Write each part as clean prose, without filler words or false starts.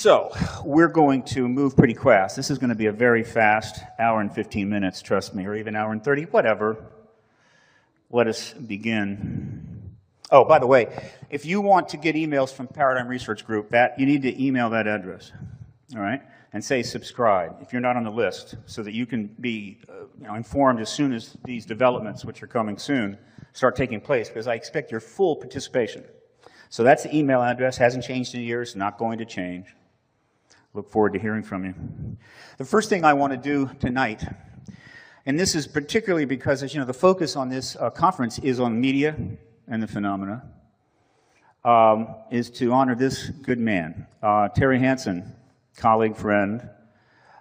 So, we're going to move pretty fast. This is going to be a very fast hour and 15 minutes, trust me, or even hour and 30, whatever. Let us begin. Oh, by the way, if you want to get emails from Paradigm Research Group, you need to email that address, all right? And say subscribe if you're not on the list, so that you can be informed as soon as these developments, which are coming soon, start taking place, because I expect your full participation. So that's the email address. Hasn't changed in years, not going to change. Look forward to hearing from you. The first thing I want to do tonight, and this is particularly because, as you know, the focus on this conference is on media and the phenomena, is to honor this good man, Terry Hansen, colleague, friend,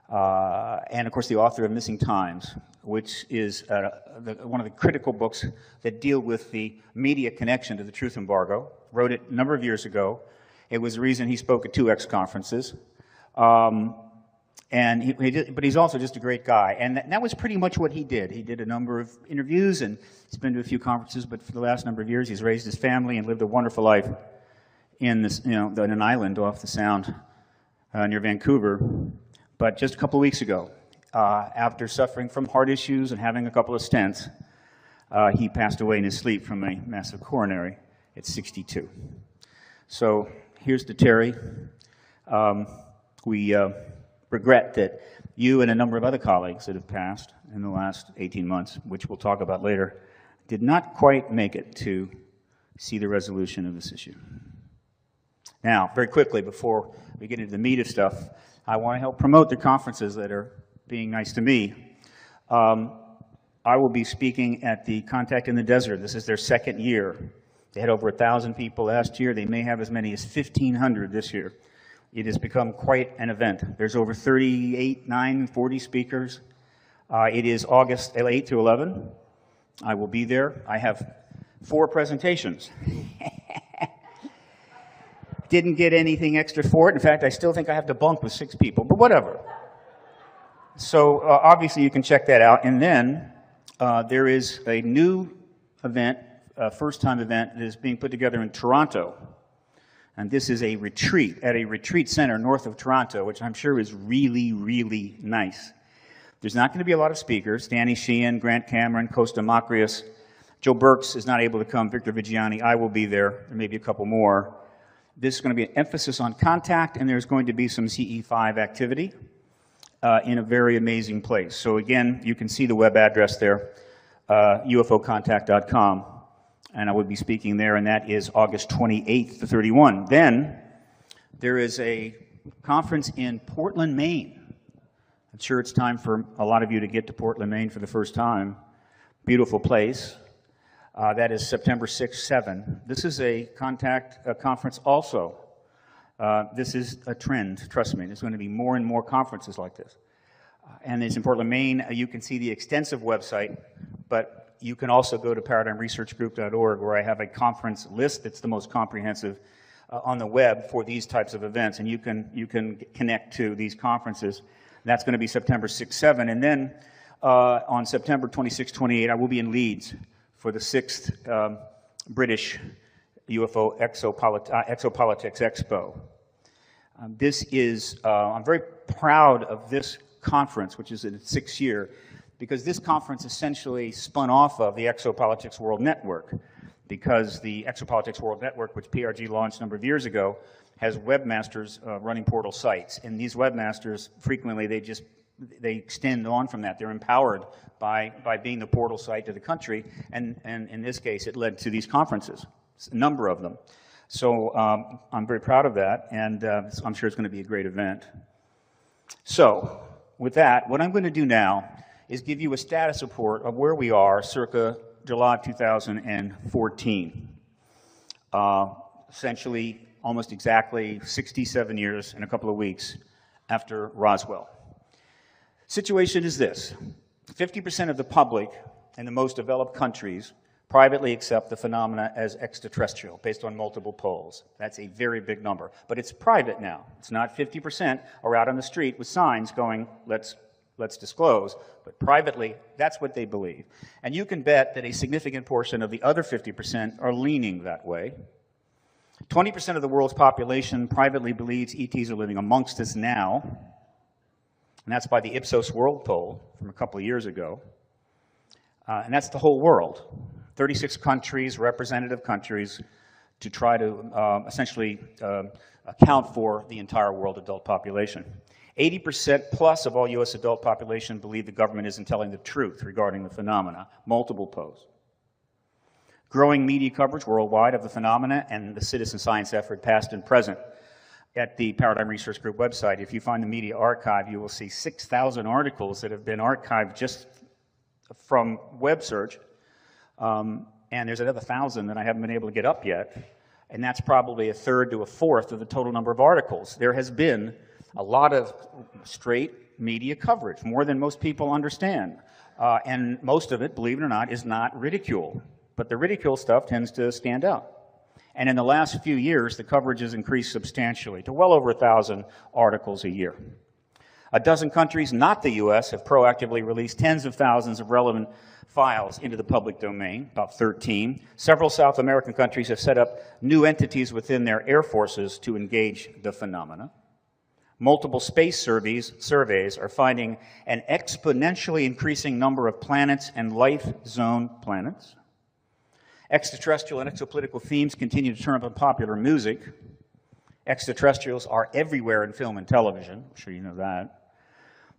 and of course the author of Missing Times, which is one of the critical books that deal with the media connection to the truth embargo. Wrote it a number of years ago. It was the reason he spoke at 2X conferences. But he's also just a great guy. And that was pretty much what he did. He did a number of interviews and he's been to a few conferences, but for the last number of years he's raised his family and lived a wonderful life in this, on an island off the Sound near Vancouver. But just a couple of weeks ago, after suffering from heart issues and having a couple of stents, he passed away in his sleep from a massive coronary at 62. So here's to Terry. We regret that you and a number of other colleagues that have passed in the last 18 months, which we'll talk about later, did not quite make it to see the resolution of this issue. Now, very quickly, before we get into the meat of stuff, I want to help promote the conferences that are being nice to me. I will be speaking at the Contact in the Desert. This is their second year. They had over 1,000 people last year. They may have as many as 1,500 this year. It has become quite an event. There's over 40 speakers. It is August 8 to 11. I will be there. I have 4 presentations. Didn't get anything extra for it. In fact, I still think I have to bunk with 6 people, but whatever. So obviously you can check that out. And then there is a new event, a first-time event that is being put together in Toronto. And this is a retreat at a retreat center north of Toronto, which I'm sure is really, really nice. There's not going to be a lot of speakers. Danny Sheehan, Grant Cameron, Costa Macrius. Joe Burks is not able to come. Victor Vigiani. I will be there. There may be a couple more. This is going to be an emphasis on contact, and there's going to be some CE5 activity in a very amazing place. So again, you can see the web address there, ufocontact.com. And I will be speaking there, and that is August 28th to 31. Then there is a conference in Portland, Maine. I'm sure it's time for a lot of you to get to Portland, Maine for the first time. Beautiful place. That is September 6th, 7. This is a conference also. This is a trend, trust me. There's going to be more and more conferences like this. And it's in Portland, Maine. You can see the extensive website, but you can also go to paradigmresearchgroup.org, where I have a conference list that's the most comprehensive on the web for these types of events, and you can connect to these conferences. That's going to be September 6, 7, and then on September 26, 28, I will be in Leeds for the 6th British UFO Exopolitics Expo. This is, I'm very proud of this conference, which is in its 6th year, because this conference essentially spun off of the Exopolitics World Network, because the Exopolitics World Network, which PRG launched a number of years ago, has webmasters running portal sites. And these webmasters, frequently, they extend on from that. They're empowered by being the portal site to the country, and in this case, it led to these conferences, a number of them. So I'm very proud of that, and I'm sure it's going to be a great event. So with that, what I'm going to do now is give you a status report of where we are circa July 2014. Essentially, almost exactly 67 years and a couple of weeks after Roswell. Situation is this: 50% of the public in the most developed countries privately accept the phenomena as extraterrestrial, based on multiple polls. That's a very big number. But it's private now. It's not 50% are out on the street with signs going, let's disclose, but privately, that's what they believe. And you can bet that a significant portion of the other 50% are leaning that way. 20% of the world's population privately believes ETs are living amongst us now, and that's by the Ipsos World Poll from a couple of years ago. And that's the whole world. 36 countries, representative countries, to try to essentially account for the entire world adult population. 80% plus of all US adult population believe the government isn't telling the truth regarding the phenomena. Multiple polls. Growing media coverage worldwide of the phenomena and the citizen science effort, past and present. At the Paradigm Research Group website, if you find the media archive, you will see 6,000 articles that have been archived just from web search. And there's another 1,000 that I haven't been able to get up yet. And that's probably a third to a fourth of the total number of articles. There has been a lot of straight media coverage, more than most people understand. And most of it, believe it or not, is not ridicule. But the ridicule stuff tends to stand out. And in the last few years, the coverage has increased substantially to well over 1,000 articles a year. A dozen countries, not the US, have proactively released tens of thousands of relevant files into the public domain, about 13. Several South American countries have set up new entities within their air forces to engage the phenomena. Multiple space surveys are finding an exponentially increasing number of planets and life zone planets. Extraterrestrial and exopolitical themes continue to turn up in popular music. Extraterrestrials are everywhere in film and television. I'm sure you know that.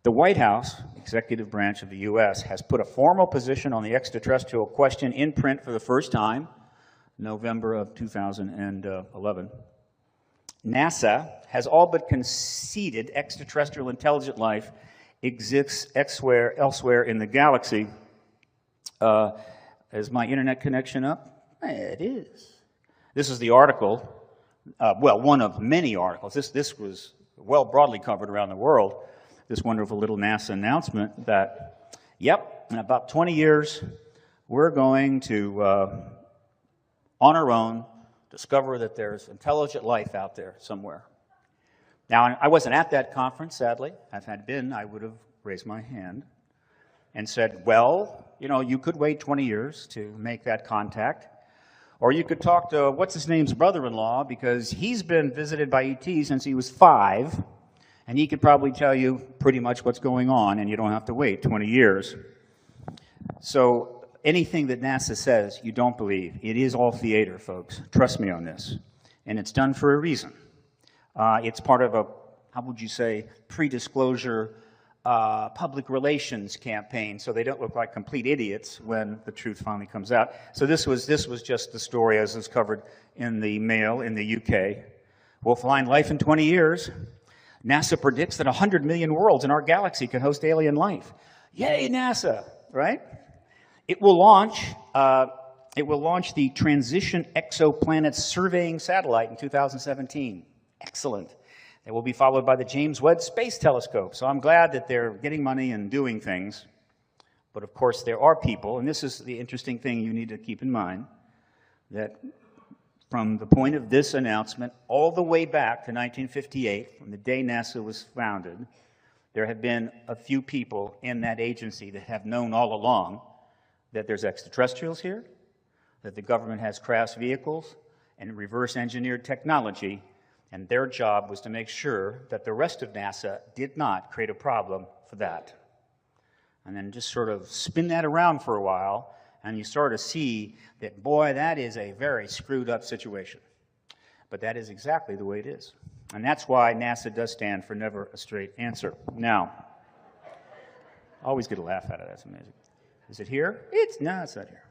The White House, executive branch of the US, has put a formal position on the extraterrestrial question in print for the first time, November of 2011. NASA has all but conceded extraterrestrial intelligent life exists elsewhere in the galaxy. Is my internet connection up? It is. This is the article, well, one of many articles. This was well broadly covered around the world, this wonderful little NASA announcement that, yep, in about 20 years, we're going to, on our own, discover that there's intelligent life out there somewhere. Now, I wasn't at that conference, sadly. If I had been, I would have raised my hand and said, well, you know, you could wait 20 years to make that contact, or you could talk to what's-his-name's brother-in-law, because he's been visited by ET since he was 5, and he could probably tell you pretty much what's going on, and you don't have to wait 20 years. So anything that NASA says, you don't believe. It is all theater, folks. Trust me on this. And it's done for a reason. It's part of a, how would you say, pre-disclosure public relations campaign, so they don't look like complete idiots when the truth finally comes out. So this was just the story as was covered in the Mail in the UK. We'll find life in 20 years. NASA predicts that 100 million worlds in our galaxy can host alien life. Yay, NASA, right? It will launch the Transition Exoplanets Surveying Satellite in 2017. Excellent. It will be followed by the James Webb Space Telescope. So I'm glad that they're getting money and doing things. But of course, there are people, and this is the interesting thing you need to keep in mind, that from the point of this announcement all the way back to 1958, from the day NASA was founded, there have been a few people in that agency that have known all along that there's extraterrestrials here, that the government has crash vehicles and reverse-engineered technology, and their job was to make sure that the rest of NASA did not create a problem for that. And then just sort of spin that around for a while, and you sort of see that, boy, that is a very screwed up situation. But that is exactly the way it is. And that's why NASA does stand for never a straight answer. Now, I always get a laugh out of that. That's amazing. Is it here? No, it's not here.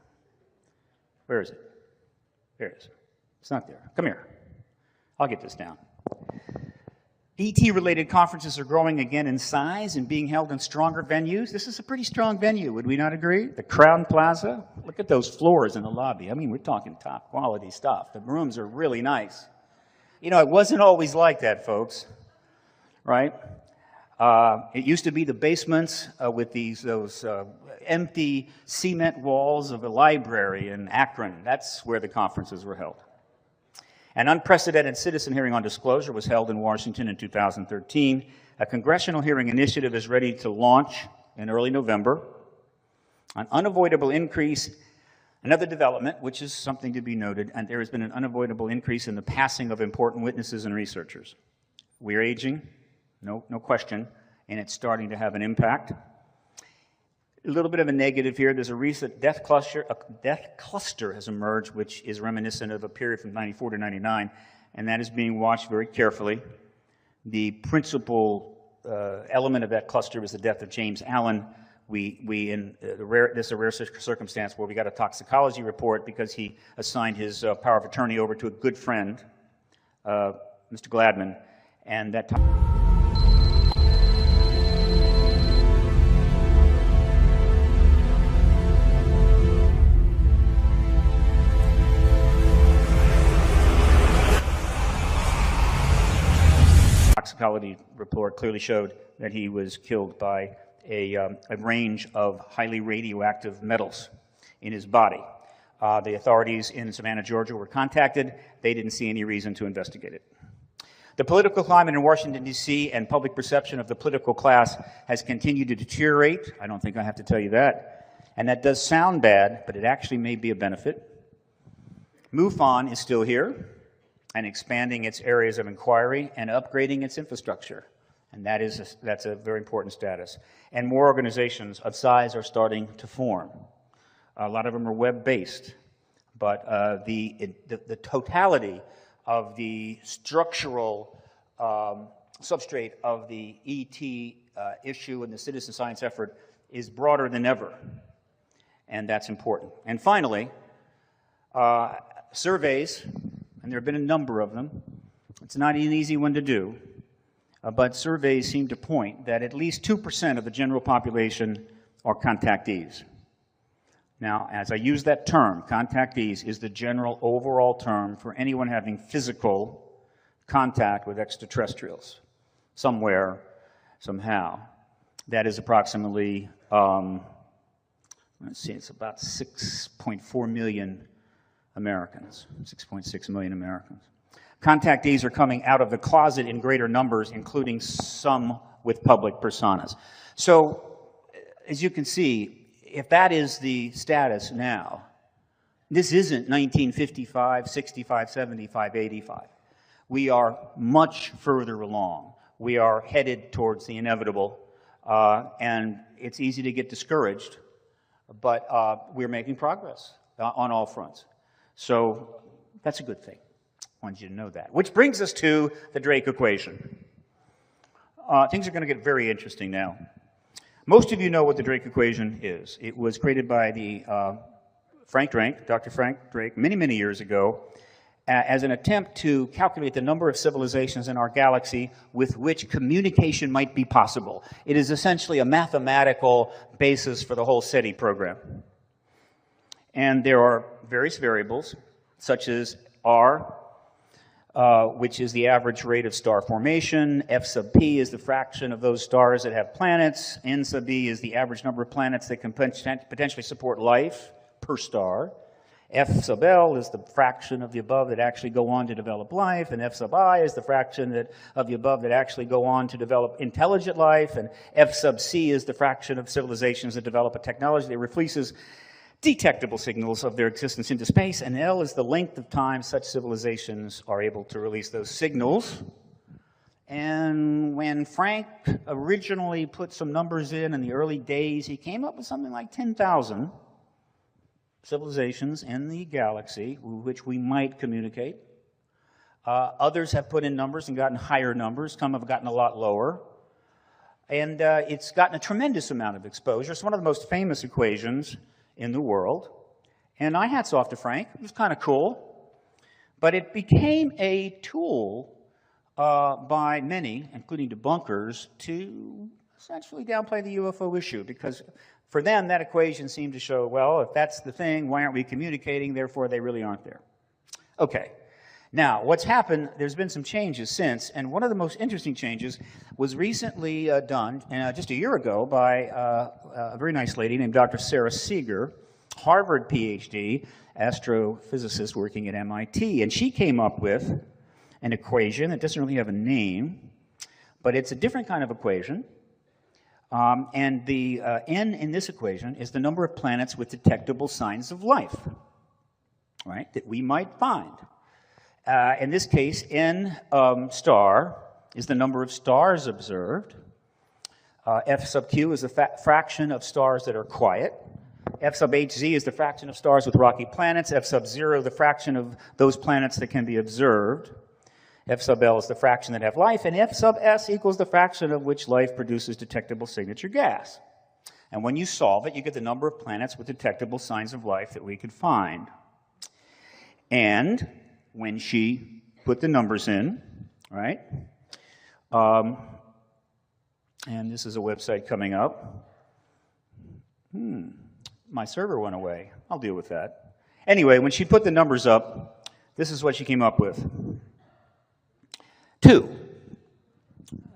Where is it? There it is. It's not there. Come here. I'll get this down. ET-related conferences are growing again in size and being held in stronger venues. This is a pretty strong venue, would we not agree? The Crown Plaza. Look at those floors in the lobby. I mean, we're talking top quality stuff. The rooms are really nice. You know, it wasn't always like that, folks, right? It used to be the basements with those empty cement walls of a library in Akron. That's where the conferences were held. An unprecedented citizen hearing on disclosure was held in Washington in 2013. A congressional hearing initiative is ready to launch in early November. An unavoidable increase Another development, which is something to be noted, and there has been an unavoidable increase in the passing of important witnesses and researchers. We're aging, no question, and it's starting to have an impact. A little bit of a negative here. There's a recent death cluster has emerged, which is reminiscent of a period from 94 to 99, and that is being watched very carefully. The principal element of that cluster was the death of James Allen. This is a rare circumstance where we got a toxicology report because he assigned his power of attorney over to a good friend, Mr. Gladman, and that toxicology report clearly showed that he was killed by a range of highly radioactive metals in his body. The authorities in Savannah, Georgia were contacted. They didn't see any reason to investigate it. The political climate in Washington, D.C. and public perception of the political class has continued to deteriorate. I don't think I have to tell you that. And that does sound bad, but it actually may be a benefit. MUFON is still here and expanding its areas of inquiry and upgrading its infrastructure. And that's a very important status. And more organizations of size are starting to form. A lot of them are web-based, but the totality of the structural substrate of the ET issue and the citizen science effort is broader than ever, and that's important. And finally, surveys, and there have been a number of them. It's not an easy one to do. But surveys seem to point that at least 2% of the general population are contactees. Now, as I use that term, contactees is the general overall term for anyone having physical contact with extraterrestrials, somewhere, somehow. That is approximately, let's see, it's about 6.4 million Americans, 6.6 million Americans. Contactees are coming out of the closet in greater numbers, including some with public personas. So, as you can see, if that is the status now, this isn't 1955, 65, 75, 85. We are much further along. We are headed towards the inevitable, and it's easy to get discouraged, but we're making progress on all fronts. So, that's a good thing. I wanted you to know that. Which brings us to the Drake equation. Things are going to get very interesting now. Most of you know what the Drake equation is. It was created by the Dr. Frank Drake, many, many years ago, as an attempt to calculate the number of civilizations in our galaxy with which communication might be possible. It is essentially a mathematical basis for the whole SETI program. And there are various variables, such as R, which is the average rate of star formation. F sub p is the fraction of those stars that have planets. N sub e is the average number of planets that can potentially support life per star. F sub L is the fraction of the above that actually go on to develop life, and F sub I is the fraction of the above that actually go on to develop intelligent life, and F sub C is the fraction of civilizations that develop a technology that releases detectable signals of their existence into space, and L is the length of time such civilizations are able to release those signals. And when Frank originally put some numbers in the early days, he came up with something like 10,000 civilizations in the galaxy with which we might communicate. Others have put in numbers and gotten higher numbers. Some have gotten a lot lower. And it's gotten a tremendous amount of exposure. It's one of the most famous equations in the world. And I hats off to Frank. It was kind of cool. But it became a tool by many, including debunkers, to essentially downplay the UFO issue, because for them that equation seemed to show, well, if that's the thing, why aren't we communicating? Therefore, they really aren't there. Okay. Now, what's happened, there's been some changes since, and one of the most interesting changes was recently done just a year ago by a very nice lady named Dr. Sarah Seeger, Harvard PhD, astrophysicist working at MIT, and she came up with an equation that doesn't really have a name, but it's a different kind of equation. And the n in this equation is the number of planets with detectable signs of life, right, that we might find. In this case, n star is the number of stars observed. F sub q is the fraction of stars that are quiet. F sub hz is the fraction of stars with rocky planets. F sub 0, the fraction of those planets that can be observed. F sub L is the fraction that have life, and F sub S equals the fraction of which life produces detectable signature gas. And when you solve it, you get the number of planets with detectable signs of life that we could find. And when she put the numbers in, right, and this is a website coming up. My server went away. I'll deal with that. Anyway, when she put the numbers up, this is what she came up with. 2.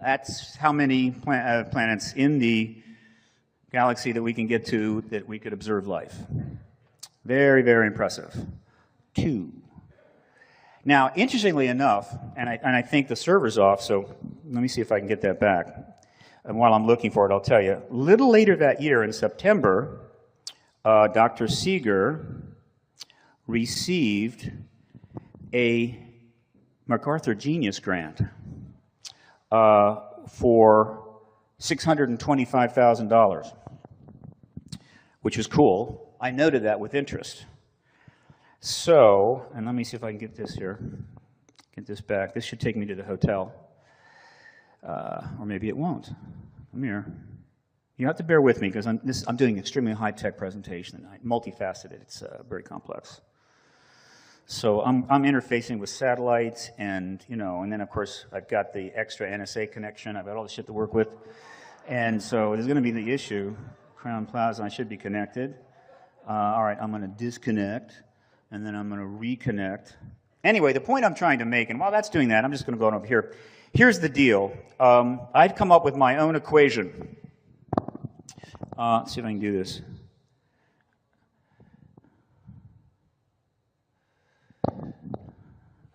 That's how many planets in the galaxy that we can get to that we could observe life. Very, very impressive. 2. Now, interestingly enough, and I think the server's off, so let me see if I can get that back. And while I'm looking for it, I'll tell you. A little later that year, in September, Dr. Seeger received a MacArthur Genius Grant for $625,000, which was cool. I noted that with interest. So, and let me see if I can get this here, get this back. This should take me to the hotel. Or maybe it won't. Come here. You have to bear with me because I'm doing an extremely high-tech presentation tonight, multifaceted. It's very complex. So I'm interfacing with satellites, and and then of course I've got the extra NSA connection. I've got all the shit to work with, and so there's going to be the issue. Crown Plaza, I should be connected. All right, I'm going to disconnect, and then I'm going to reconnect. Anyway, the point I'm trying to make, and while that's doing that, I'm just going to go on over here. Here's the deal. I've come up with my own equation. Let's see if I can do this.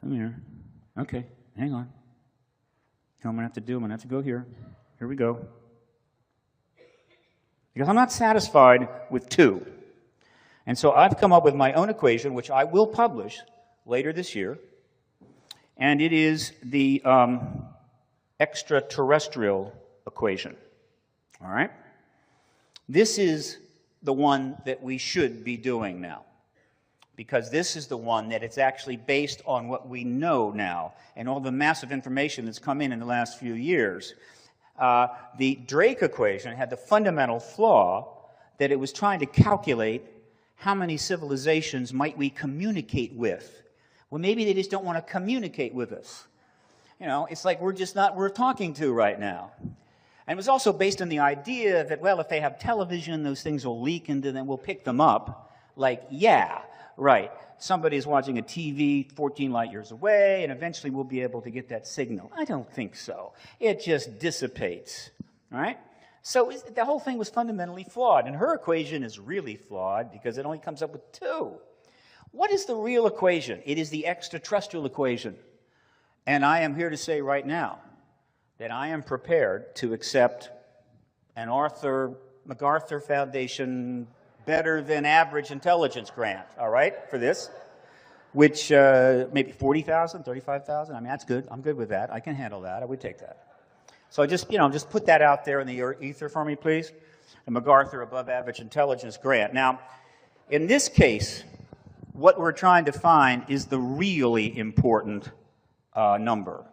Come here. Okay, hang on. What I'm going to have to do, I'm going to have to go here. Here we go. Because I'm not satisfied with 2. And so I've come up with my own equation, which I will publish later this year. And it is the extraterrestrial equation. All right? This is the one that we should be doing now, because this is the one that it's actually based on what we know now and all the massive information that's come in the last few years. The Drake equation had the fundamental flaw that it was trying to calculate how many civilizations might we communicate with. Well, maybe they just don't want to communicate with us. It's like we're just not worth talking to right now. And it was also based on the idea that, well, if they have television, those things will leak and then we'll pick them up. Like, yeah, right. Somebody's watching a TV 14 light years away, and eventually we'll be able to get that signal. I don't think so. It just dissipates, all right? So the whole thing was fundamentally flawed, and her equation is really flawed because it only comes up with 2. What is the real equation? It is the extraterrestrial equation. And I am here to say right now that I am prepared to accept an MacArthur Foundation better than average intelligence grant, all right, for this, which maybe 40,000, 35,000. I mean, that's good. I'm good with that. I can handle that. I would take that. So just put that out there in the ether for me, please. The MacArthur above average intelligence grant. Now, in this case, what we're trying to find is the really important number,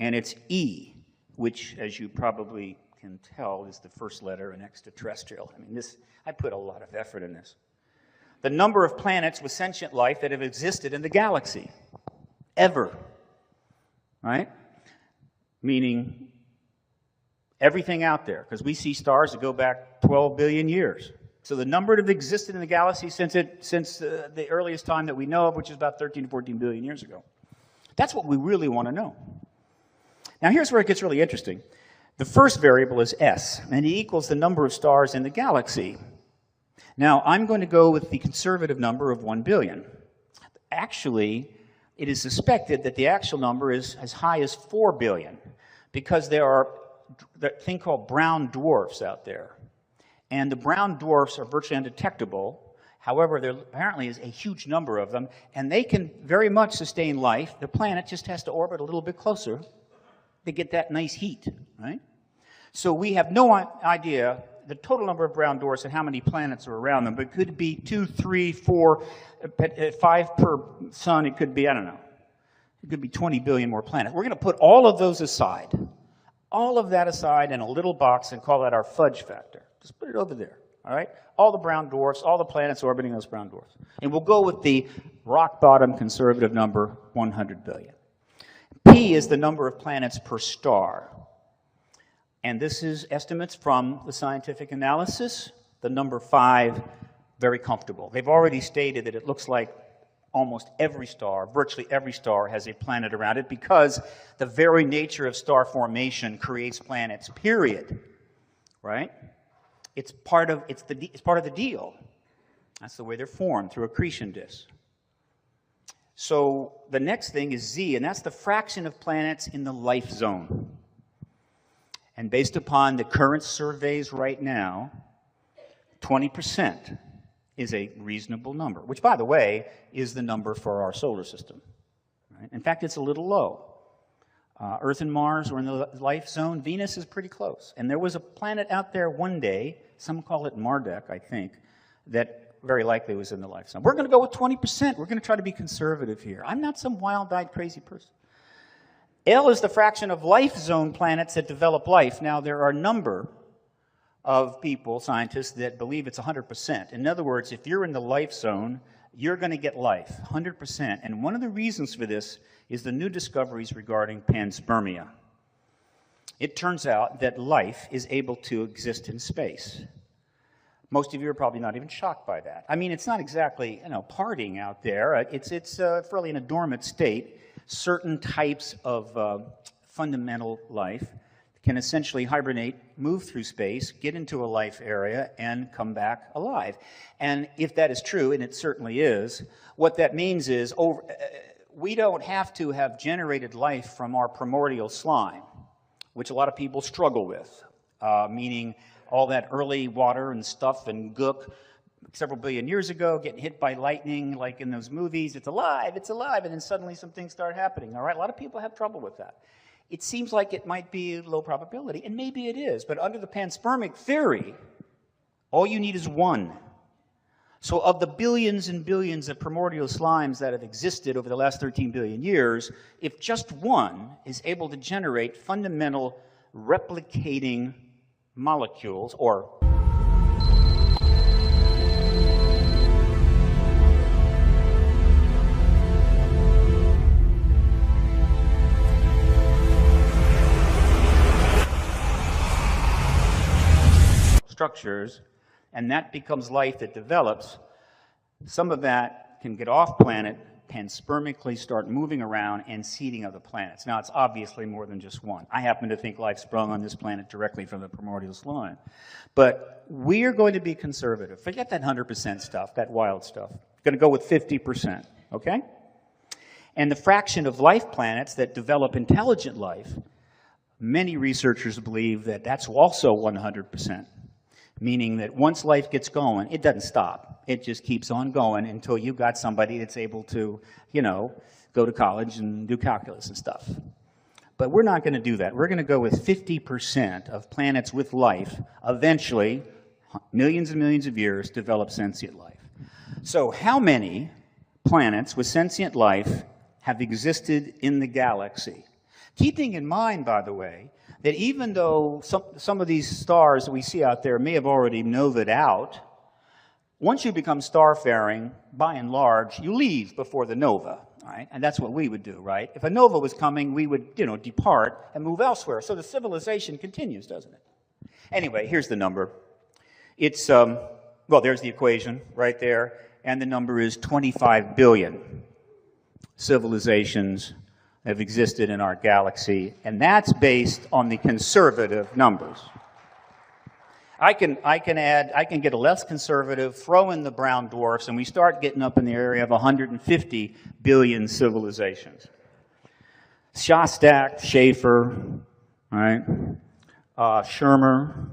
and it's E, which, as you probably can tell, is the first letter in extraterrestrial. I mean, I put a lot of effort in this. The number of planets with sentient life that have existed in the galaxy, ever, right? Meaning everything out there, because we see stars that go back 12 billion years. So the number that have existed in the galaxy since the earliest time that we know of, which is about 13 to 14 billion years ago. That's what we really want to know. Now here's where it gets really interesting. The first variable is S, and it equals the number of stars in the galaxy. Now I'm going to go with the conservative number of 1 billion. Actually, it is suspected that the actual number is as high as 4 billion, because there are the thing called brown dwarfs out there. And the brown dwarfs are virtually undetectable. However, there apparently is a huge number of them, and they can very much sustain life. The planet just has to orbit a little bit closer to get that nice heat, right? So we have no idea the total number of brown dwarfs and how many planets are around them, but it could be 2, 3, 4, 5 per sun. It could be, I don't know. It could be 20 billion more planets. We're going to put all of those aside, all of that aside in a little box and call that our fudge factor. Just put it over there, all right? All the brown dwarfs, all the planets orbiting those brown dwarfs. And we'll go with the rock-bottom conservative number, 100 billion. P is the number of planets per star. And this is estimates from the scientific analysis. The number 5, very comfortable. They've already stated that it looks like almost every star, virtually every star, has a planet around it because the very nature of star formation creates planets, period. Right? It's part of the deal. That's the way they're formed, through accretion disks. So the next thing is Z, and that's the fraction of planets in the life zone. And based upon the current surveys right now, 20% is a reasonable number, which, by the way, is the number for our solar system. Right? In fact, it's a little low. Earth and Mars are in the life zone. Venus is pretty close. And there was a planet out there one day, some call it Marduk, I think, that very likely was in the life zone. We're going to go with 20%. We're going to try to be conservative here. I'm not some wild-eyed, crazy person. L is the fraction of life zone planets that develop life. Now, there are a number of people, scientists, that believe it's 100%. In other words, if you're in the life zone, you're going to get life, 100%. And one of the reasons for this is the new discoveries regarding panspermia. It turns out that life is able to exist in space. Most of you are probably not even shocked by that. I mean, it's not exactly, partying out there. It's fairly in a dormant state. Certain types of fundamental life can essentially hibernate, move through space, get into a life area, and come back alive. And if that is true, and it certainly is, what that means is we don't have to have generated life from our primordial slime, which a lot of people struggle with, meaning all that early water and stuff and gook several billion years ago, getting hit by lightning, like in those movies, it's alive, and then suddenly some things start happening, all right? A lot of people have trouble with that. It seems like it might be low probability, and maybe it is, but under the panspermic theory, all you need is one. So of the billions and billions of primordial slimes that have existed over the last 13 billion years, if just one is able to generate fundamental replicating molecules, or structures, and that becomes life that develops, some of that can get off planet, panspermically start moving around and seeding other planets. Now, it's obviously more than just one. I happen to think life sprung on this planet directly from the primordial slime. But we're going to be conservative. Forget that 100% stuff, that wild stuff. We're going to go with 50%, okay? And the fraction of life planets that develop intelligent life, many researchers believe that that's also 100%. Meaning that once life gets going, it doesn't stop. It just keeps on going until you've got somebody that's able to, go to college and do calculus and stuff. But we're not going to do that. We're going to go with 50% of planets with life, eventually, millions and millions of years, develop sentient life. So how many planets with sentient life have existed in the galaxy? Keeping in mind, by the way, that even though some of these stars that we see out there may have already novaed out, once you become star-faring, by and large, you leave before the nova, right? And that's what we would do, right? If a nova was coming, we would, depart and move elsewhere. So the civilization continues, doesn't it? Anyway, here's the number. It's, there's the equation right there, and the number is 25 billion civilizations have existed in our galaxy, and that's based on the conservative numbers. I can get a less conservative, throw in the brown dwarfs, and we start getting up in the area of 150 billion civilizations. Shostak, Schaefer, right? Shermer,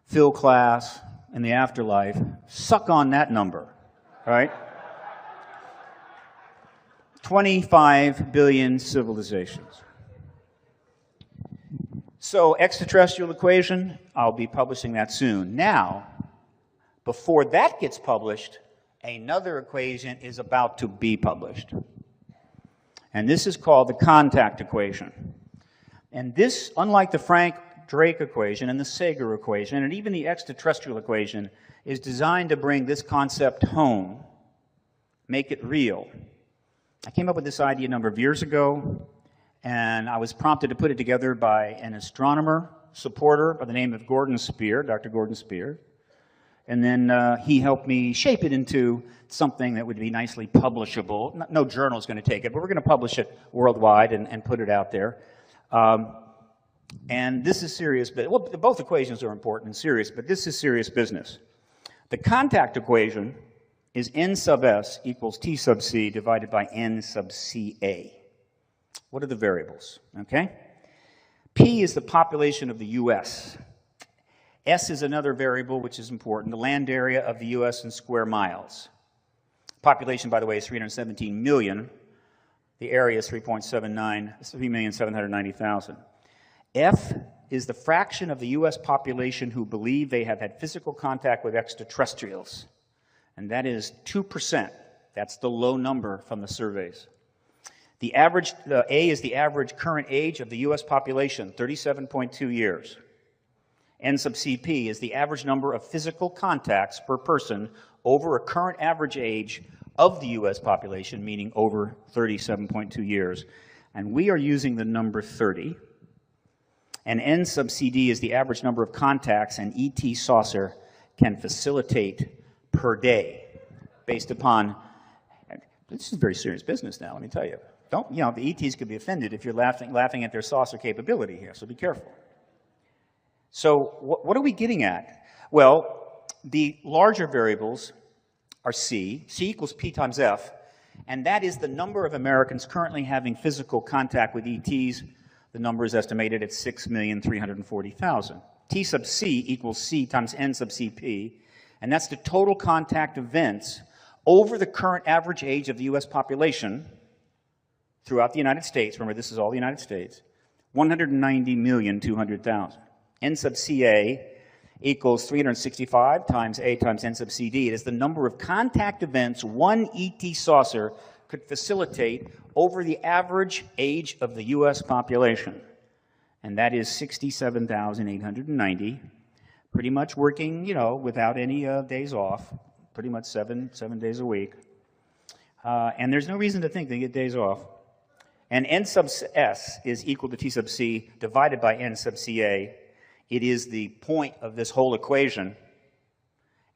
Phil Klass, and the afterlife, suck on that number, right? 25 billion civilizations. So, extraterrestrial equation, I'll be publishing that soon. Now, before that gets published, another equation is about to be published. And this is called the contact equation. And this, unlike the Frank Drake equation and the Sager equation and even the extraterrestrial equation, is designed to bring this concept home, make it real. I came up with this idea a number of years ago, and I was prompted to put it together by an astronomer supporter by the name of Gordon Spear, Dr. Gordon Spear. And then he helped me shape it into something that would be nicely publishable. No journal is going to take it, but we're going to publish it worldwide and put it out there. And this is serious, but well, both equations are important and serious, but this is serious business. The contact equation is n sub s equals t sub c divided by n sub ca. What are the variables? Okay? P is the population of the U.S. S is another variable which is important, the land area of the U.S. in square miles. Population, by the way, is 317 million. The area is 3,790,000. F is the fraction of the U.S. population who believe they have had physical contact with extraterrestrials. And that is 2%. That's the low number from the surveys. The average, A is the average current age of the U.S. population, 37.2 years. N sub CP is the average number of physical contacts per person over a current average age of the U.S. population, meaning over 37.2 years. And we are using the number 30. And N sub CD is the average number of contacts an ET saucer can facilitate per day, based upon, this is very serious business now, let me tell you. Don't, you know, the ETs could be offended if you're laughing at their saucer capability here, so be careful. So what are we getting at? Well, the larger variables are C. C equals P times F, and that is the number of Americans currently having physical contact with ETs. The number is estimated at 6,340,000. T sub C equals C times N sub CP, and that's the total contact events over the current average age of the U.S. population throughout the United States. Remember, this is all the United States. 190,200,000. N sub Ca equals 365 times A times N sub Cd. It is the number of contact events one ET saucer could facilitate over the average age of the U.S. population. And that is 67,890, pretty much working, you know, without any days off, pretty much seven days a week. And there's no reason to think they get days off. And N sub S is equal to T sub C divided by N sub Ca. It is the point of this whole equation.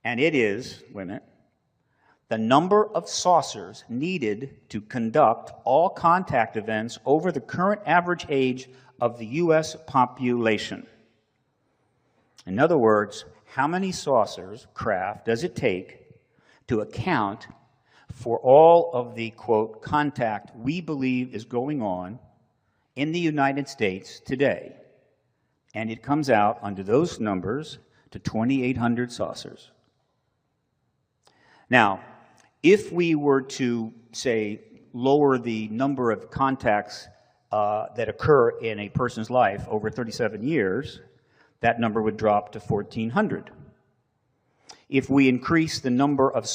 And it is, wait a minute, the number of saucers needed to conduct all contact events over the current average age of the U.S. population. In other words, how many saucers, craft, does it take to account for all of the, quote, contact we believe is going on in the United States today? And it comes out under those numbers to 2,800 saucers. Now, if we were to, say, lower the number of contacts that occur in a person's life over 37 years, that number would drop to 1,400. If we increase the number of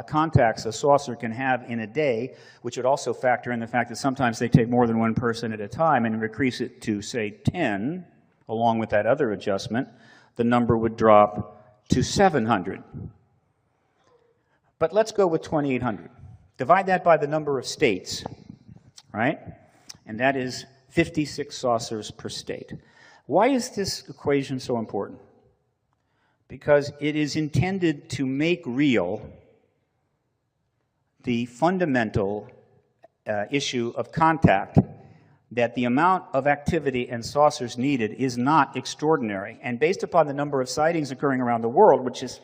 contacts a saucer can have in a day, which would also factor in the fact that sometimes they take more than one person at a time, and increase it to, say, 10, along with that other adjustment, the number would drop to 700. But let's go with 2,800. Divide that by the number of states, right? And that is 56 saucers per state. Why is this equation so important? Because it is intended to make real the fundamental issue of contact, that the amount of activity and saucers needed is not extraordinary. And based upon the number of sightings occurring around the world, which is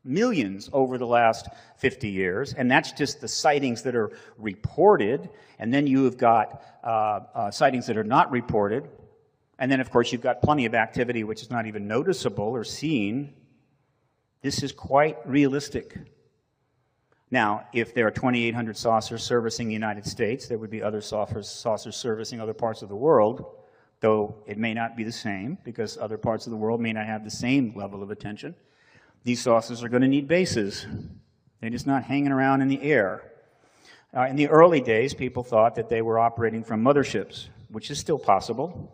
millions over the last 50 years, and that's just the sightings that are reported, and then you've got sightings that are not reported, And then, of course, you've got plenty of activity which is not even noticeable or seen. This is quite realistic. Now, if there are 2,800 saucers servicing the United States, there would be other saucers servicing other parts of the world, though it may not be the same, because other parts of the world may not have the same level of attention. These saucers are going to need bases. They're just not hanging around in the air. In the early days, people thought that they were operating from motherships, which is still possible.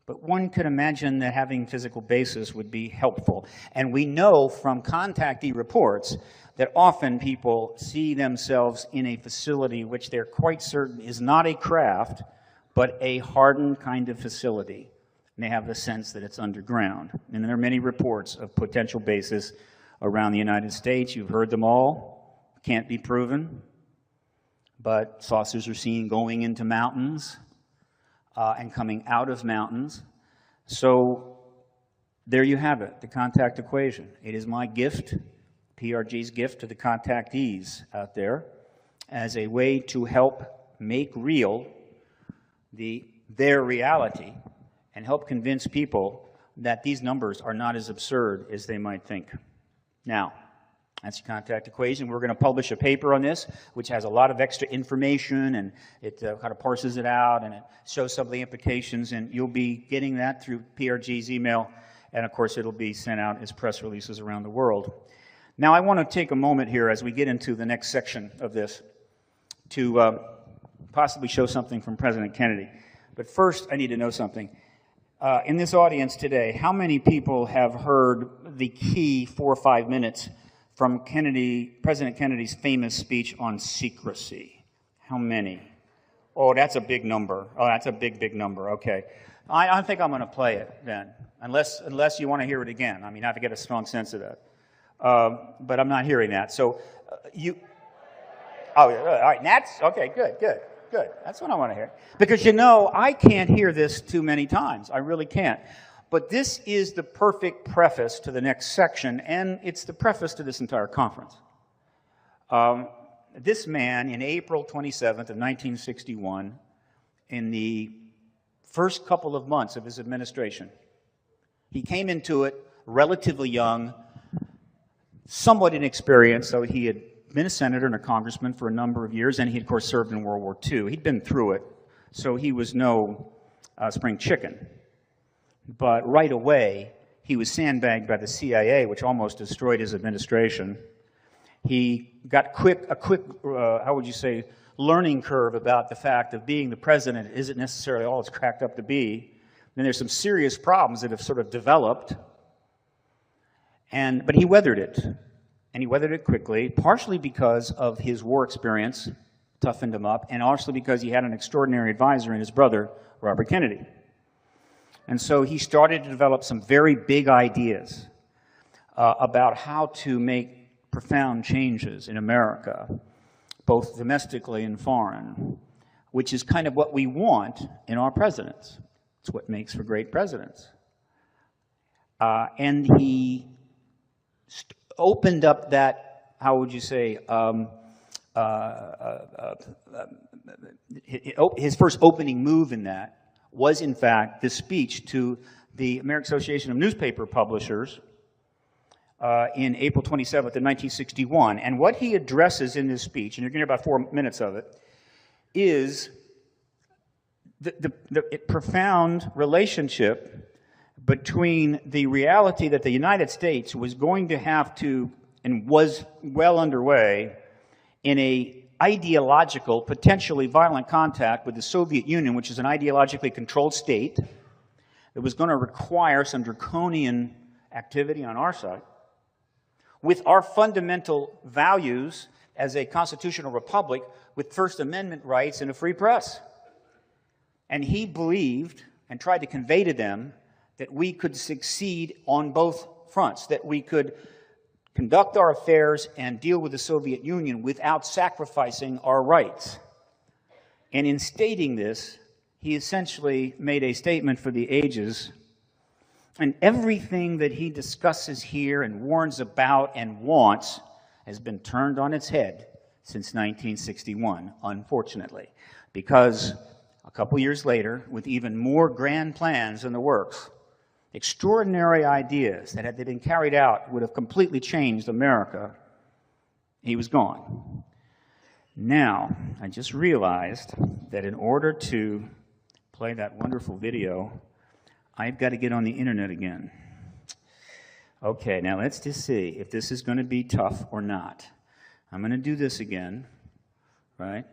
But one could imagine that having physical bases would be helpful. And we know from contactee reports that often people see themselves in a facility which they're quite certain is not a craft, but a hardened kind of facility. And they have the sense that it's underground. And there are many reports of potential bases around the United States. You've heard them all. Can't be proven. But saucers are seen going into mountains and coming out of mountains. So there you have it, the contact equation. It is my gift, PRG's gift to the contactees out there, as a way to help make real their reality and help convince people that these numbers are not as absurd as they might think. Now, that's the contact equation. We're going to publish a paper on this, which has a lot of extra information, and it kind of parses it out, and it shows some of the implications, and you'll be getting that through PRG's email, and of course it'll be sent out as press releases around the world. Now I want to take a moment here as we get into the next section of this to possibly show something from President Kennedy. But first I need to know something. In this audience today, how many people have heard the key 4 or 5 minutes from President Kennedy's famous speech on secrecy? How many? Oh, that's a big number. Oh, that's a big, big number. Okay. I think I'm going to play it then, unless you want to hear it again. I mean, I have to get a strong sense of that. But I'm not hearing that. So oh, all right. That's okay. Good. That's what I want to hear. Because, you know, I can't hear this too many times. I really can't. But this is the perfect preface to the next section, and it's the preface to this entire conference. This man, in April 27th of 1961, in the first couple of months of his administration, he came into it relatively young, somewhat inexperienced, so he had been a senator and a congressman for a number of years, and he, of course, served in World War II. He'd been through it, so he was no spring chicken. But right away, he was sandbagged by the CIA, which almost destroyed his administration. He got a quick, how would you say, learning curve about the fact of being the president isn't necessarily all it's cracked up to be. Then there's some serious problems that have sort of developed. But he weathered it. And he weathered it quickly, partially because of his war experience toughened him up, and also because he had an extraordinary advisor in his brother, Robert Kennedy. And so he started to develop some very big ideas about how to make profound changes in America, both domestically and foreign, which is kind of what we want in our presidents. It's what makes for great presidents. And he opened up that, how would you say, his first opening move in that was, in fact, this speech to the American Association of Newspaper Publishers in April 27th of 1961. And what he addresses in this speech, and you're going to hear about 4 minutes of it, is the profound relationship between the reality that the United States was going to have to, and was well underway, in a ideological, potentially violent contact with the Soviet Union, which is an ideologically controlled state that was going to require some draconian activity on our side, with our fundamental values as a constitutional republic with First Amendment rights and a free press. And he believed and tried to convey to them that we could succeed on both fronts, that we could conduct our affairs and deal with the Soviet Union without sacrificing our rights. And in stating this, he essentially made a statement for the ages. And everything that he discusses here and warns about and wants has been turned on its head since 1961, unfortunately. Because a couple years later, with even more grand plans in the works, extraordinary ideas that, had they been carried out, would have completely changed America, he was gone. Now, I just realized that in order to play that wonderful video, I've got to get on the internet again. Okay, now let's just see if this is going to be tough or not. I'm going to do this again, right?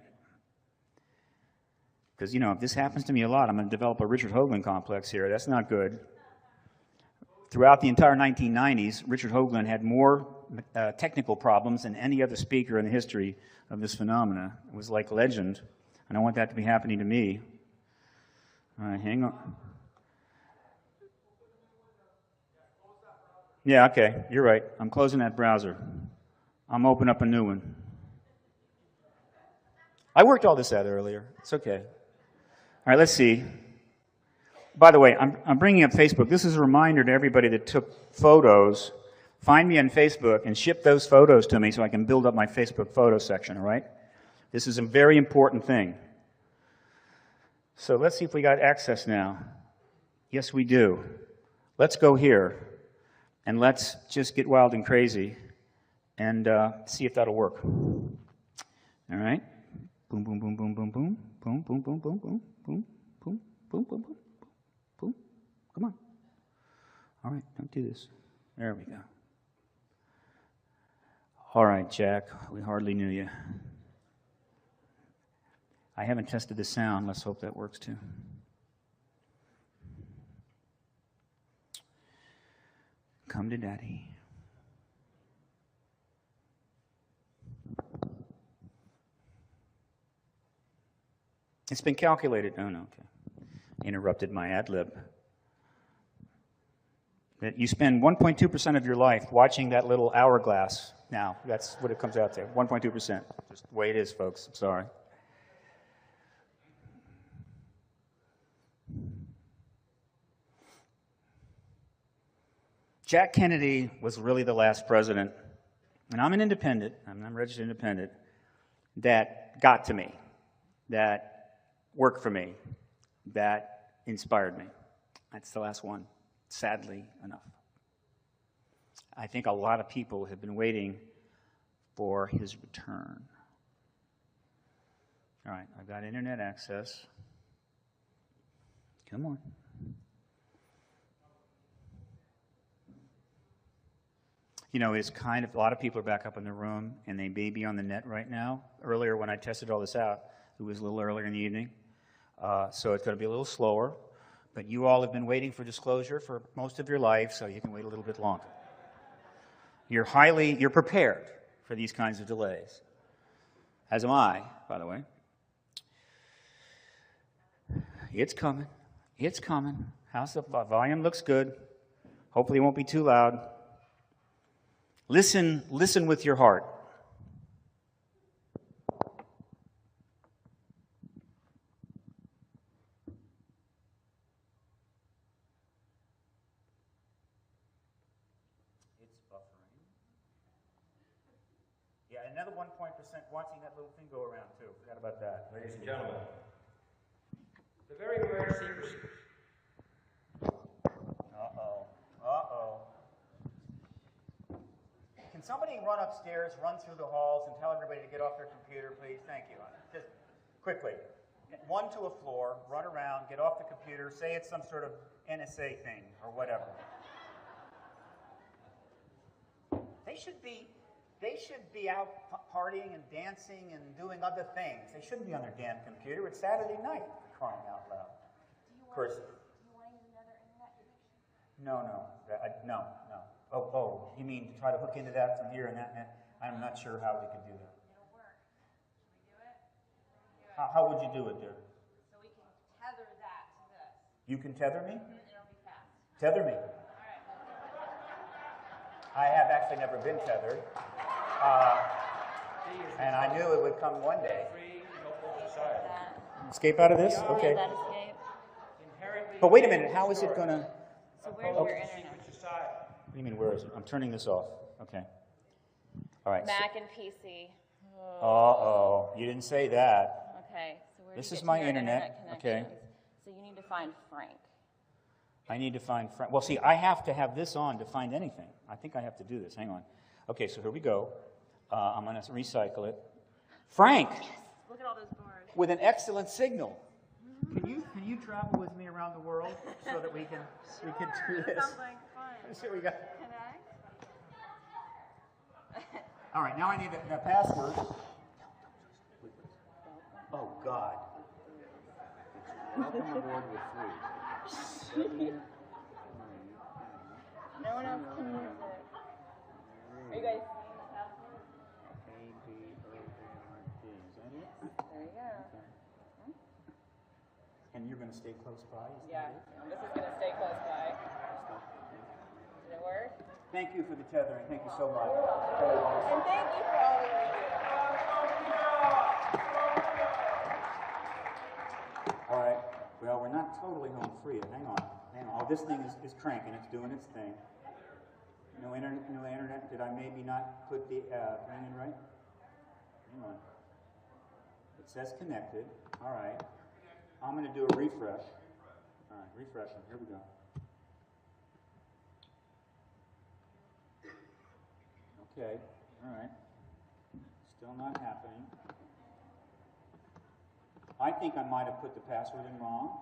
Because, you know, if this happens to me a lot, I'm going to develop a Richard Hoagland complex here. That's not good. Throughout the entire 1990s, Richard Hoagland had more technical problems than any other speaker in the history of this phenomena. It was like legend. I don't want that to be happening to me. All right, hang on. Yeah, okay, you're right. I'm closing that browser. I'm opening up a new one. I worked all this out earlier. It's okay. All right, let's see. By the way, I'm bringing up Facebook. This is a reminder to everybody that took photos. Find me on Facebook and ship those photos to me so I can build up my Facebook photo section, all right? This is a very important thing. So let's see if we got access now. Yes, we do. Let's go here, and let's just get wild and crazy and see if that'll work. All right? Boom, boom, boom, boom, boom, boom. Boom, boom, boom, boom, boom, boom, boom, boom, boom, boom, boom. Come on. All right, don't do this. There we go. All right, Jack, we hardly knew you. I haven't tested the sound. Let's hope that works too. Come to Daddy. It's been calculated. Oh, no, okay. Interrupted my ad lib. That you spend 1.2% of your life watching that little hourglass. Now, that's what it comes out to. 1.2%. Just the way it is, folks. I'm sorry. Jack Kennedy was really the last president, and I'm an independent, I'm a registered independent, that got to me, that worked for me, that inspired me. That's the last one, sadly enough. I think a lot of people have been waiting for his return. All right, I've got internet access. Come on. You know, it's kind of, a lot of people are back up in the room, and they may be on the net right now. Earlier, when I tested all this out, it was a little earlier in the evening, so it's going to be a little slower. But you all have been waiting for disclosure for most of your life, so you can wait a little bit longer. You're prepared for these kinds of delays, as am I, by the way. It's coming. It's coming. How's the volume? Looks good. Hopefully, it won't be too loud. Listen with your heart. It's buffering. Yeah, another 1% watching that little thing go around too. Forgot about that. Ladies and gentlemen, the very rare secrecy. Somebody run upstairs, run through the halls, and tell everybody to get off their computer, please. Thank you. Just quickly. One to a floor, run around, get off the computer, say it's some sort of NSA thing or whatever. They should be out partying and dancing and doing other things. They shouldn't be on their damn computer. It's Saturday night, crying out loud. Do you want to use another internet connection? No. Oh, you mean to try to hook into that from here and that net? I'm not sure how we could do that. It'll work. Should we do it? How would you do it, dear? So we can tether that to this. You can tether me? It'll be fast. Tether me. All right. I have actually never been tethered. And I knew it would come one day. Escape out of this? Okay. That escape. But wait a minute, how is it going to... So where's your internet? What do you mean, where is it? I'm turning this off. Okay. All right. Mac and PC. Uh-oh. You didn't say that. Okay, so Where This do you is get my to your internet, okay. connections? So you need to find Frank. I need to find Frank. Well, see, I have to have this on to find anything. I think I have to do this. Hang on. Okay, so here we go. I'm going to recycle it. Frank! Yes. Look at all those bars. With an excellent signal. Can you travel with me around the world so that we can do this? Sounds like fun. So we got. Connect. All right, now I need the password. Oh God. Welcome aboard with 3. No one else can use it. Are you guys seeing the password? A-B-O-A-R-D. Is that it? There you go. Okay. And you're going to stay close by? Is Yeah, that it? this is going to stay close by. Did it work? Thank you for the tethering. Thank you so much. And thank you for all the reviews. All right. Well, we're not totally home free. Hang on. Hang on. Oh, this thing is cranking. It's doing its thing. No internet. No internet. Did I maybe not put the thing in right? Hang on. It says connected. All right. I'm going to do a refresh. All right. Refreshing. Here we go. Okay. All right. Still not happening. I think I might have put the password in wrong.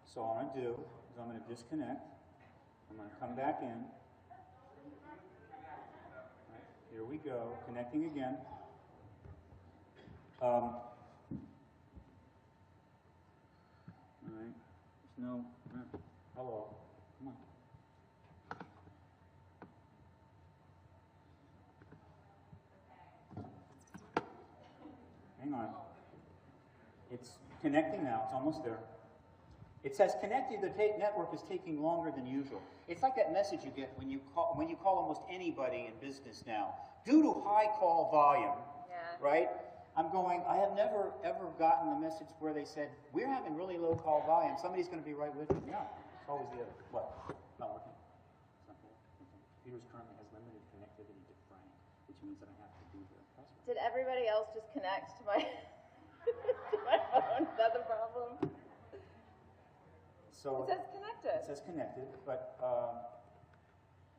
So all I'm going to do is I'm going to disconnect. I'm going to come back in. Right, here we go. Connecting again. All right. There's no... hello. Come on. Hang on. It's connecting now. It's almost there. It says connected. The network is taking longer than usual. It's like that message you get when you call almost anybody in business now. Due to high call volume, right? I have never ever gotten a message where they said, we're having really low call volume. Somebody's going to be right with you. Yeah. It's always the other. What? Not working. It's not working. Computers currently has limited connectivity to Frank, which means that I have to do the password. Did everybody else just connect to my to my phone? Is that the problem? So it says connected. It says connected, but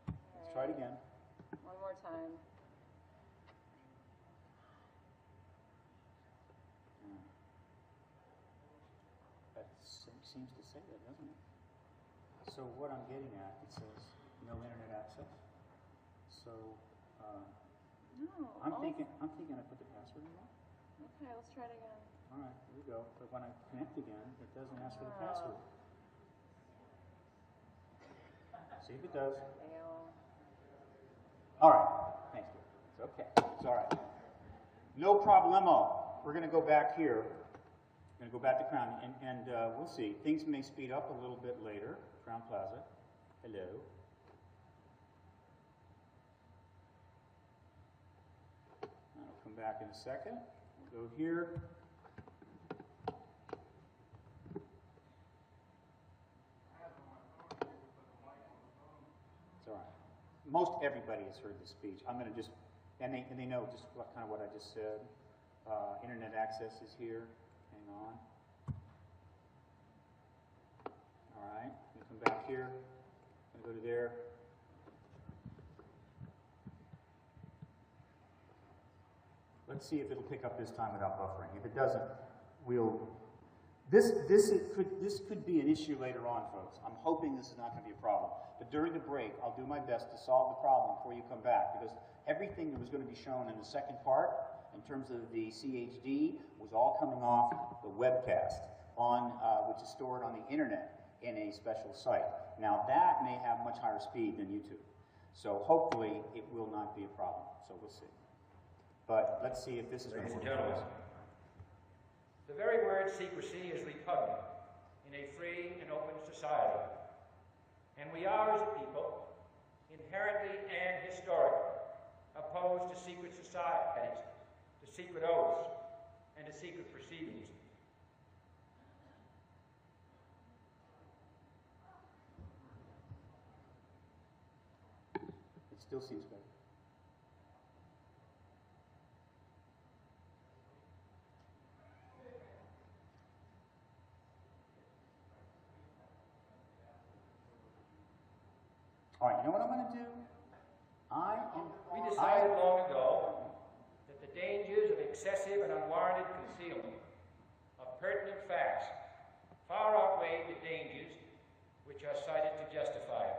let's try it again. One more time. That seems to say that, doesn't it? So what I'm getting at, it says no internet access. So I'm thinking I put the password in wrong. Okay, let's try it again. All right, here we go. But when I connect again, it doesn't ask for the password. See if it does. Fail. All right. Thank you. It's okay. It's all right. No problemo. We're going to go back here. We're going to go back to Crown, and we'll see. Things may speed up a little bit later. Crown Plaza. Hello. I'll come back in a second. We'll go here. It's all right. Most everybody has heard this speech. I'm going to just, and they know just kind of what I just said. Internet access is here. Hang on. All right. I'm going to come back here. I'm going to go to there. Let's see if it'll pick up this time without buffering. If it doesn't, we'll. This could be an issue later on, folks. I'm hoping this is not going to be a problem. But during the break, I'll do my best to solve the problem before you come back, because everything that was going to be shown in the second part, in terms of the CHD, was all coming off the webcast, which is stored on the internet in a special site. Now that may have much higher speed than YouTube, so hopefully it will not be a problem. So we'll see. But let's see if this is going to work for us. The very word secrecy is repugnant in a free and open society. And we are, as a people, inherently and historically opposed to secret societies, to secret oaths, and to secret proceedings. It still seems better. All right, you know what I'm going to do? We decided long ago that the dangers of excessive and unwarranted concealment of pertinent facts far outweigh the dangers which are cited to justify it.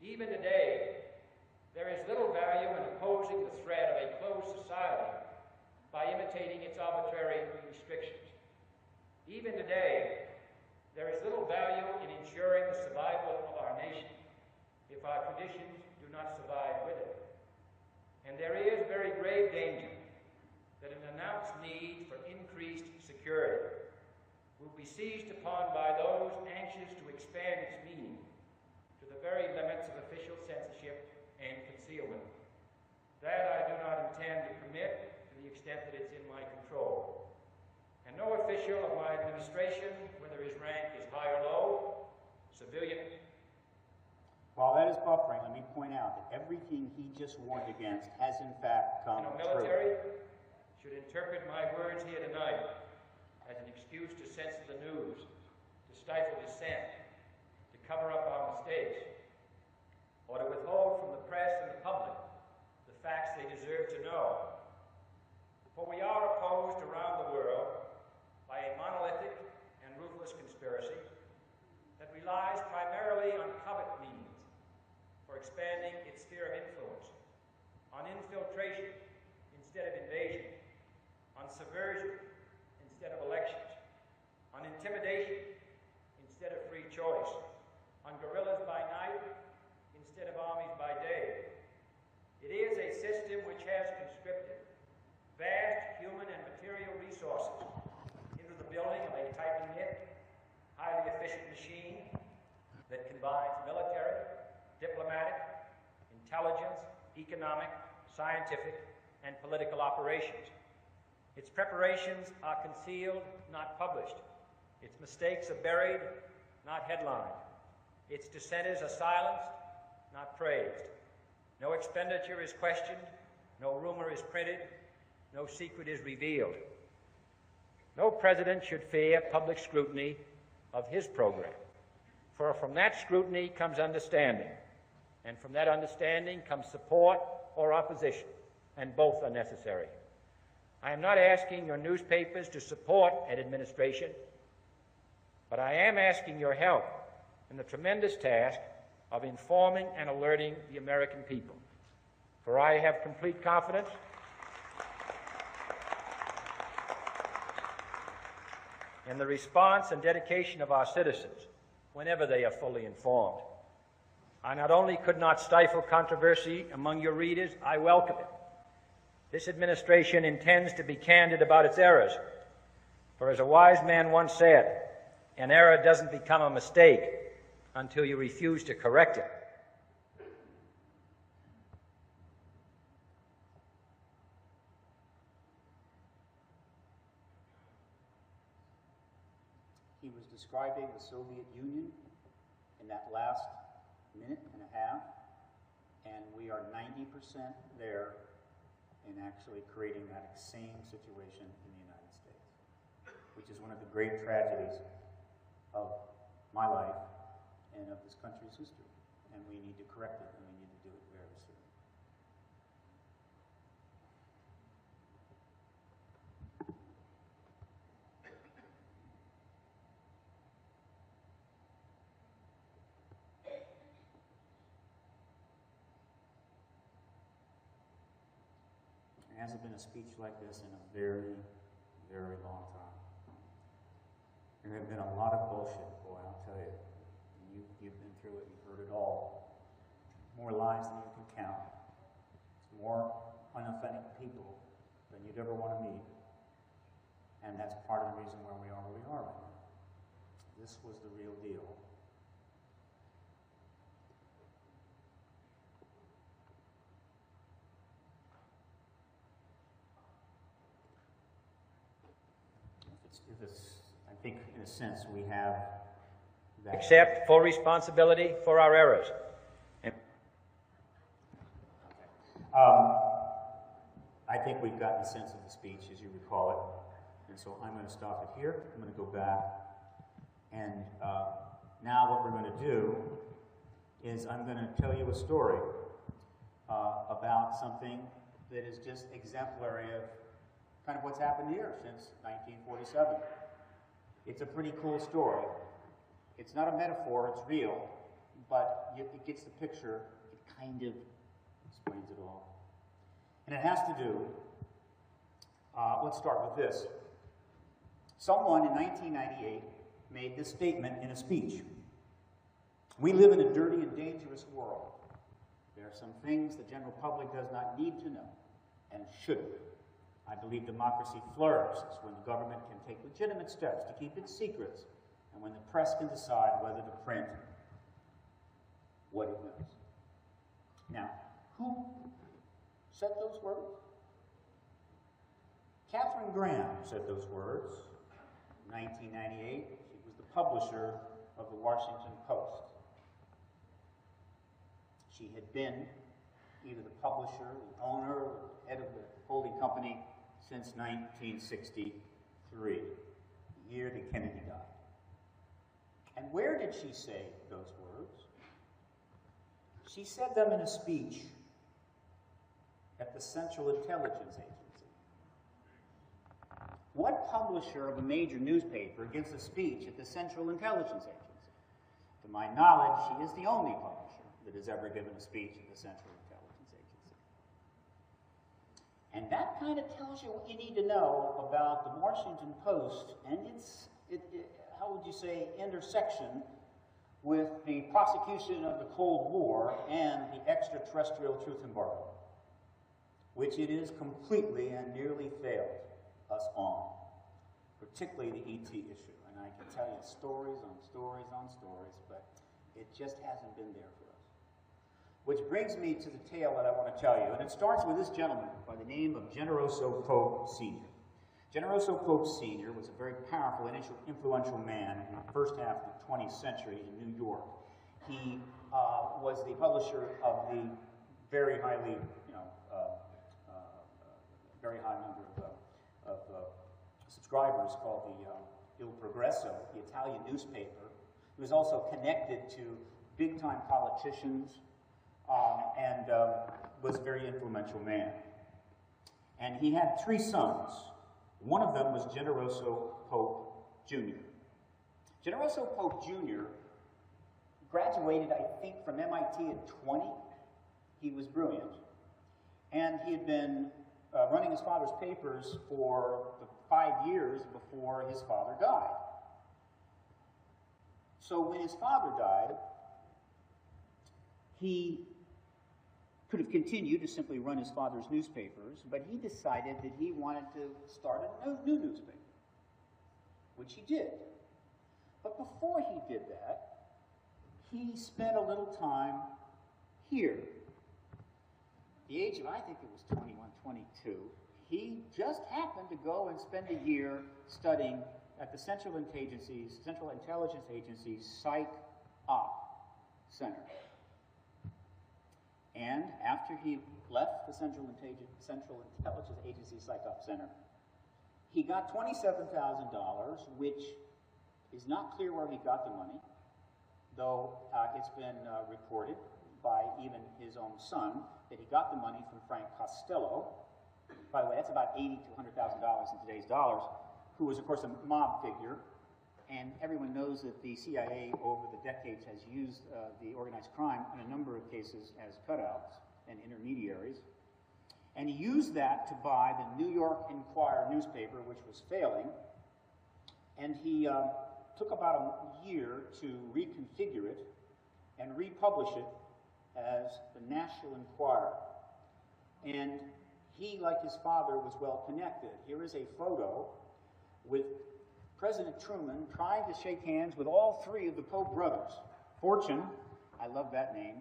Even today, there is little value in opposing the threat of a closed society by imitating its arbitrary restrictions. Even today, there is little value in ensuring the survival of our nation if our traditions do not survive with it. And there is very grave danger that an announced need for increased security will be seized upon by those anxious to expand its meaning to the very limits of official censorship and concealment. That I do not intend to permit to the extent that it's in my control. And no official of my administration, whether his rank is high or low, civilian. While that is buffering, let me point out that everything he just warned against has in fact come true. Military should interpret my words here tonight as an excuse to censor the news, to stifle dissent, to cover up our mistakes, or to withhold from the press and the public the facts they deserve to know. For we are opposed around the world by a monolithic and ruthless conspiracy that relies primarily on covert means for expanding its sphere of influence, on infiltration instead of invasion, on subversion instead of elections, on intimidation instead of free choice, on guerrillas by night instead of armies by day. It is a system which has conscripted vast human and material resources into the building of a tightly knit, highly efficient machine that combines military, diplomatic, intelligence, economic, scientific, and political operations. Its preparations are concealed, not published. Its mistakes are buried, not headlined. Its dissenters are silenced, not praised. No expenditure is questioned, no rumor is printed, no secret is revealed. No president should fear public scrutiny of his program, for from that scrutiny comes understanding, and from that understanding comes support or opposition, and both are necessary. I am not asking your newspapers to support an administration, but I am asking your help in the tremendous task of informing and alerting the American people. For I have complete confidence in the response and dedication of our citizens whenever they are fully informed. I not only could not stifle controversy among your readers, I welcome it. This administration intends to be candid about its errors. For as a wise man once said, an error doesn't become a mistake until you refuse to correct it. He was describing the Soviet Union in that last minute and a half, and we are 90% there in actually creating that same situation in the United States, which is one of the great tragedies of my life and of this country's history. And we need to correct it, and we need to do it very soon. There hasn't been a speech like this in a very, very long time. There have been a lot of bullshit, boy, I'll tell you. You've been through it, you've heard it all. More lies than you can count. It's more unauthentic people than you'd ever want to meet. And that's part of the reason why we are where we are right now. This was the real deal. I think, in a sense, we have that. Accept full responsibility for our errors. I think we've gotten a sense of the speech, as you recall it. And so I'm going to stop it here. I'm going to go back. And now what we're going to do is I'm going to tell you a story about something that is just exemplary of kind of what's happened here since 1947. It's a pretty cool story. It's not a metaphor, it's real, but it gets the picture, it kind of explains it all. And it has to do, let's start with this. Someone in 1998 made this statement in a speech. We live in a dirty and dangerous world. There are some things the general public does not need to know and shouldn't. I believe democracy flourishes when the government can take legitimate steps to keep its secrets and when the press can decide whether to print what it knows. Now, who said those words? Katharine Graham said those words in 1998. She was the publisher of the Washington Post. She had been either the publisher, the owner, or the head of the holding company since 1963, the year that Kennedy died. And where did she say those words? She said them in a speech at the Central Intelligence Agency. What publisher of a major newspaper gives a speech at the Central Intelligence Agency? To my knowledge, she is the only publisher that has ever given a speech at the Central Intelligence Agency. And that kind of tells you what you need to know about the Washington Post and its, how would you say, intersection with the prosecution of the Cold War and the extraterrestrial truth embargo, which it is completely and nearly failed us on, particularly the ET issue. And I can tell you stories on stories on stories, but it just hasn't been there for us. Which brings me to the tale that I want to tell you, and it starts with this gentleman by the name of Generoso Pope Sr. Generoso Pope Sr. was a very powerful and influential man in the first half of the 20th century in New York. He was the publisher of the very highly, very high number of subscribers called the Il Progresso, the Italian newspaper. He was also connected to big-time politicians and was a very influential man. And he had 3 sons. One of them was Generoso Pope Jr. Generoso Pope Jr. graduated, I think, from MIT at 20. He was brilliant. And he had been running his father's papers for the 5 years before his father died. So when his father died, he could have continued to simply run his father's newspapers, but he decided that he wanted to start a new newspaper, which he did. But before he did that, he spent a little time here. At the age of, I think it was 21, 22, he just happened to go and spend a year studying at the Central Intelligence Agency's Psych-Op Center. And after he left the Central Intelligence Agency Psych-Op Center, he got $27,000, which is not clear where he got the money, though it's been reported by even his own son that he got the money from Frank Costello. By the way, that's about $80,000 to $100,000 in today's dollars, who was, of course, a mob figure. And everyone knows that the CIA over the decades has used the organized crime in a number of cases as cutouts and intermediaries. And he used that to buy the New York Enquirer newspaper, which was failing. And he took about a year to reconfigure it and republish it as the National Enquirer. And he, like his father, was well connected. Here is a photo with President Truman trying to shake hands with all 3 of the Pope brothers. Fortune, I love that name,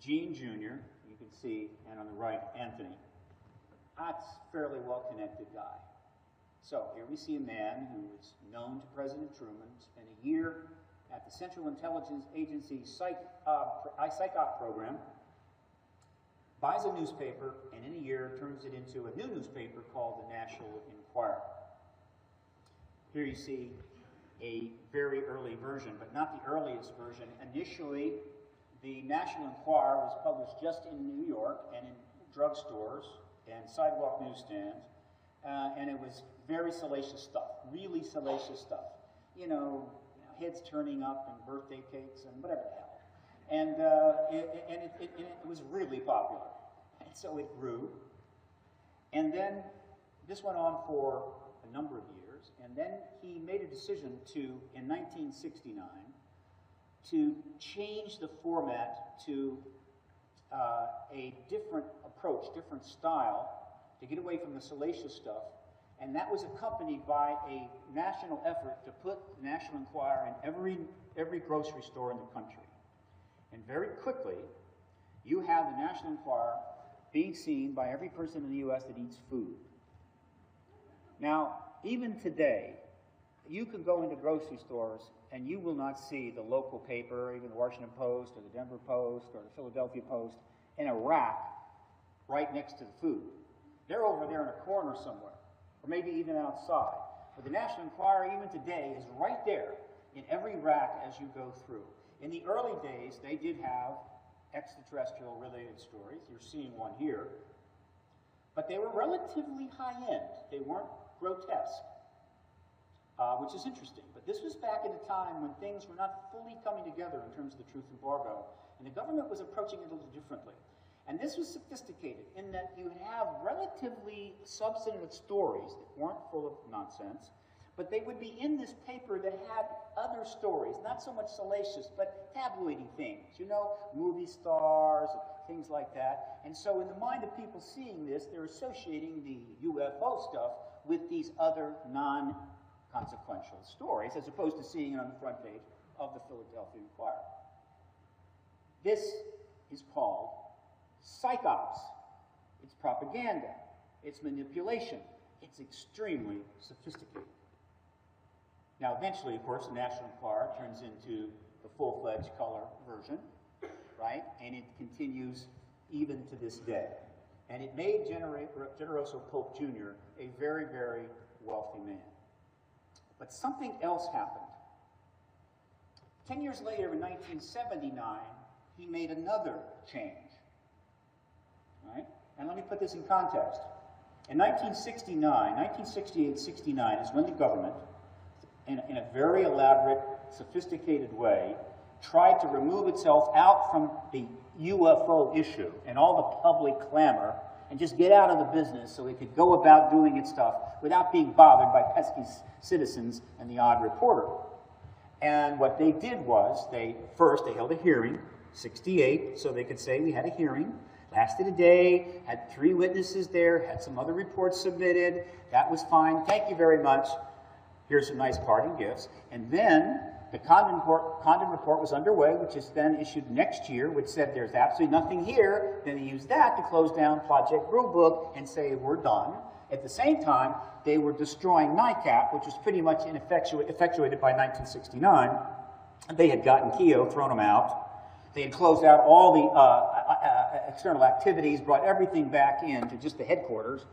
Gene Jr., you can see, and on the right, Anthony. That's a fairly well-connected guy. So here we see a man who is known to President Truman, spent a year at the Central Intelligence Agency's Psych-Op program, buys a newspaper, and in a year turns it into a new newspaper called the National Enquirer. Here you see a very early version, but not the earliest version. Initially, The National Enquirer was published just in New York and in drugstores and sidewalk newsstands, and it was very salacious stuff, really salacious stuff. You know, heads turning up and birthday cakes and whatever the hell. And it was really popular. And so it grew. And then this went on for a number of years. And then he made a decision to, in 1969, to change the format to a different approach, different style, to get away from the salacious stuff. And that was accompanied by a national effort to put the National Enquirer in every grocery store in the country. And very quickly, you have the National Enquirer being seen by every person in the U.S. that eats food. Now, even today, you can go into grocery stores and you will not see the local paper, even the Washington Post or the Denver Post or the Philadelphia Post, in a rack right next to the food. They're over there in a corner somewhere, or maybe even outside. But the National Enquirer, even today, is right there in every rack as you go through. In the early days, they did have extraterrestrial-related stories. You're seeing one here. But they were relatively high-end. They weren't grotesque, which is interesting. But this was back in a time when things were not fully coming together in terms of the truth embargo, and the government was approaching it a little differently. And this was sophisticated in that you have relatively substantive stories that weren't full of nonsense, but they would be in this paper that had other stories, not so much salacious, but tabloidy things, you know, movie stars, things like that. And so in the mind of people seeing this, they're associating the UFO stuff with these other non-consequential stories, as opposed to seeing it on the front page of the Philadelphia Inquirer. This is called psychops. It's propaganda. It's manipulation. It's extremely sophisticated. Now, eventually, of course, the National Enquirer turns into the full-fledged color version, right? And it continues even to this day. And it made Generoso Pope Jr. a very, very wealthy man. But something else happened. 10 years later, in 1979, he made another change. Right? And let me put this in context. In 1968-69 is when the government, in a very elaborate, sophisticated way, tried to remove itself out from the UFO issue and all the public clamor and just get out of the business so it could go about doing its stuff without being bothered by pesky citizens and the odd reporter. And what they did was, they held a hearing, 68, so they could say we had a hearing. Lasted a day, had 3 witnesses there, had some other reports submitted. That was fine. Thank you very much. Here's some nice parting gifts. And then the Condon report was underway, which is then issued next year, which said there's absolutely nothing here. Then they used that to close down Project Blue Book and say we're done. At the same time, they were destroying NICAP, which was pretty much effectuated by 1969. They had gotten Keogh, thrown him out. They had closed out all the external activities, brought everything back into just the headquarters,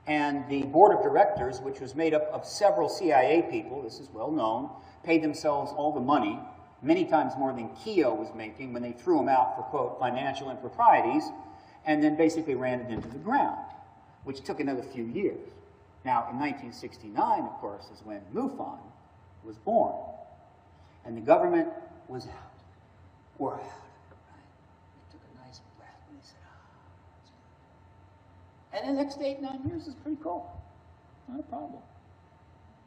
and the board of directors, which was made up of several CIA people, this is well known, paid themselves all the money, many times more than Keogh was making when they threw him out for, quote, financial improprieties, and then basically ran it into the ground, which took another few years. Now, in 1969, of course, is when MUFON was born, and the government was out. We're out. And the next 8, 9 years is pretty cool. Not a problem.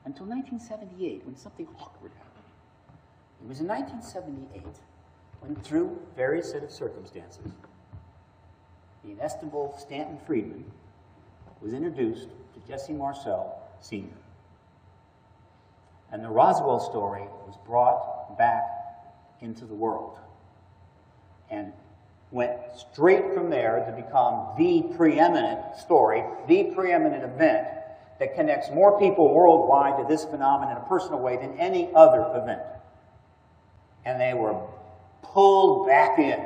Until 1978, when something awkward happened. It was in 1978 when, through various set of circumstances, the inestimable Stanton Friedman was introduced to Jesse Marcel Sr. And the Roswell story was brought back into the world. And went straight from there to become the preeminent story, the preeminent event that connects more people worldwide to this phenomenon in a personal way than any other event. And they were pulled back in,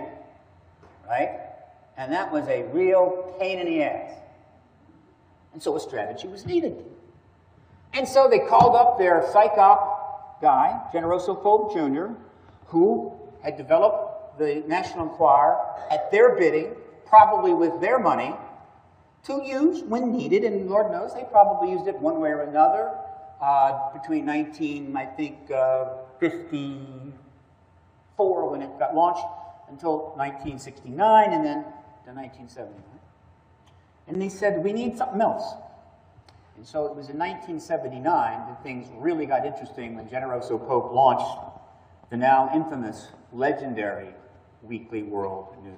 right? And that was a real pain in the ass. And so a strategy was needed. And so they called up their psychop guy, Generoso Pope Jr., who had developed the National Enquirer at their bidding, probably with their money, to use when needed, and Lord knows they probably used it one way or another between 1954 when it got launched until 1969 and then to 1979. And they said, we need something else. And so it was in 1979 that things really got interesting when Generoso Pope launched the now infamous, legendary Weekly World News.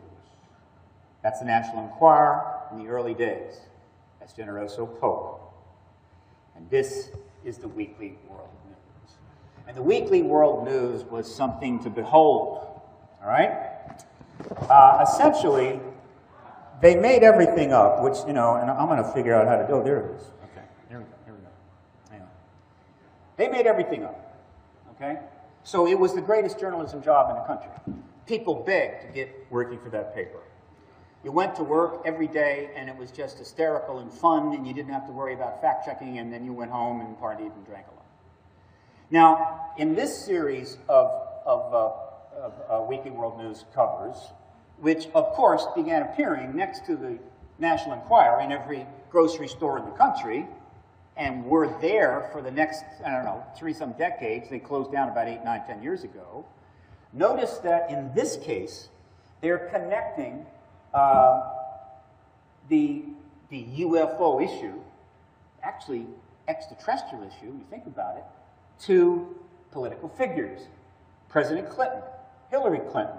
That's the National Enquirer in the early days. That's Generoso Pope. And this is the Weekly World News. And the Weekly World News was something to behold, all right? Essentially, they made everything up, which, you know, and I'm going to figure out how to do it. Oh, there it is. Okay, here we go. Hang on. They made everything up, okay? So it was the greatest journalism job in the country. People begged to get working for that paper. You went to work every day, and it was just hysterical and fun, and you didn't have to worry about fact-checking, and then you went home and partied and drank a lot. Now, in this series of Weekly World News covers, which, of course, began appearing next to the National Enquirer in every grocery store in the country, and were there for the next, I don't know, 3-some decades. They closed down about 8, 9, 10 years ago. Notice that in this case, they're connecting the UFO issue, actually extraterrestrial issue, you think about it, to political figures. President Clinton, Hillary Clinton,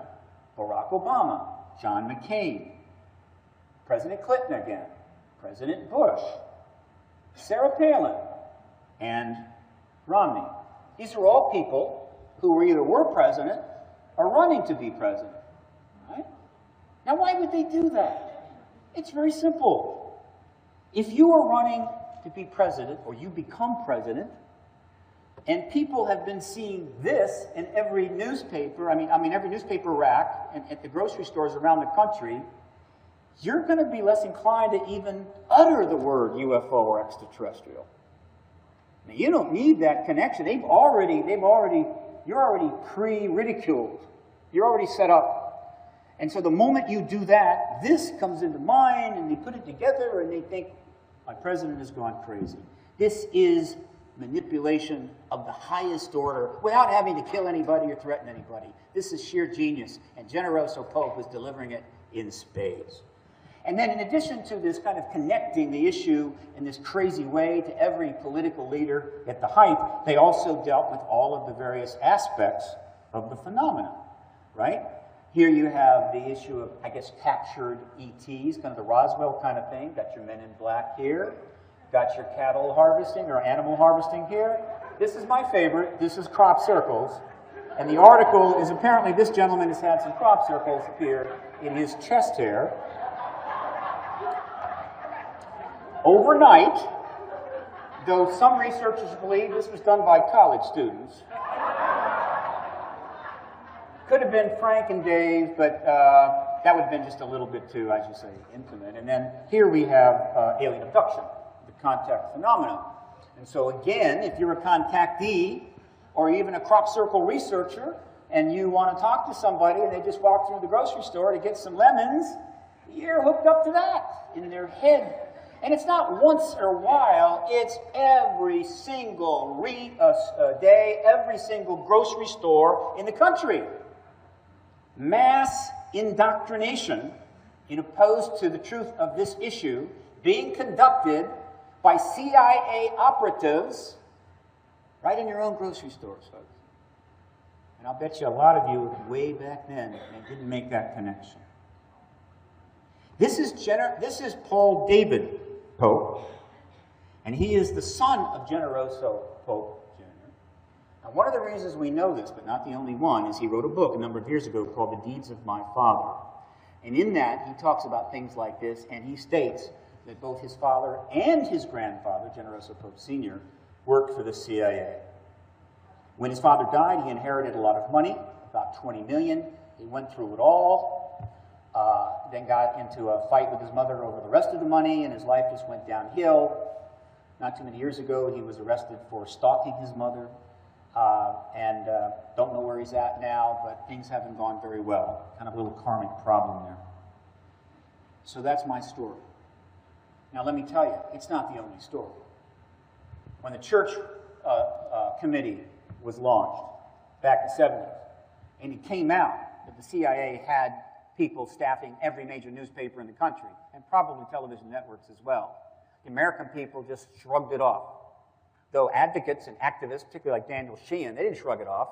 Barack Obama, John McCain, President Clinton again, President Bush, Sarah Palin, and Romney. These are all people who either were president or running to be president. Right? Now, why would they do that? It's very simple. If you are running to be president, or you become president, and people have been seeing this in every newspaper, I mean every newspaper rack and at the grocery stores around the country, you're going to be less inclined to even utter the word UFO or extraterrestrial. Now, you don't need that connection. You're already pre-ridiculed. You're already set up. And so the moment you do that, this comes into mind, and they put it together, and they think, my president has gone crazy. This is manipulation of the highest order without having to kill anybody or threaten anybody. This is sheer genius, and Generoso Pope was delivering it in spades. And then in addition to this kind of connecting the issue in this crazy way to every political leader at the height, they also dealt with all of the various aspects of the phenomenon, right? Here you have the issue of, I guess, captured ETs, kind of the Roswell kind of thing. Got your men in black here. Got your cattle harvesting or animal harvesting here. This is my favorite. This is crop circles. And the article is apparently this gentleman has had some crop circles appear in his chest hair. Overnight, though some researchers believe this was done by college students. Could have been Frank and Dave, but that would have been just a little bit too, I should say, intimate. And then here we have alien abduction, the contact phenomenon. And so again, if you're a contactee or even a crop circle researcher and you want to talk to somebody and they just walk through the grocery store to get some lemons, you're hooked up to that in their head. And it's not once or a while, it's every single day, every single grocery store in the country. Mass indoctrination, in opposed to the truth of this issue, being conducted by CIA operatives right in your own grocery stores, folks. And I'll bet you a lot of you way back then didn't make that connection. This is Paul David Pope, and he is the son of Generoso Pope Jr. Now, one of the reasons we know this, but not the only one, is he wrote a book a number of years ago called The Deeds of My Father. And in that, he talks about things like this, and he states that both his father and his grandfather, Generoso Pope Sr., worked for the CIA. When his father died, he inherited a lot of money, about $20 million. He went through it all. Then got into a fight with his mother over the rest of the money, and his life just went downhill. Not too many years ago, he was arrested for stalking his mother. Don't don't know where he's at now, but things haven't gone very well. Kind of a little karmic problem there. So that's my story. Now let me tell you, it's not the only story. When the church committee was launched back in the 70s, and it came out that the CIA had people staffing every major newspaper in the country, and probably television networks as well, the American people just shrugged it off. Though advocates and activists, particularly like Daniel Sheehan, they didn't shrug it off.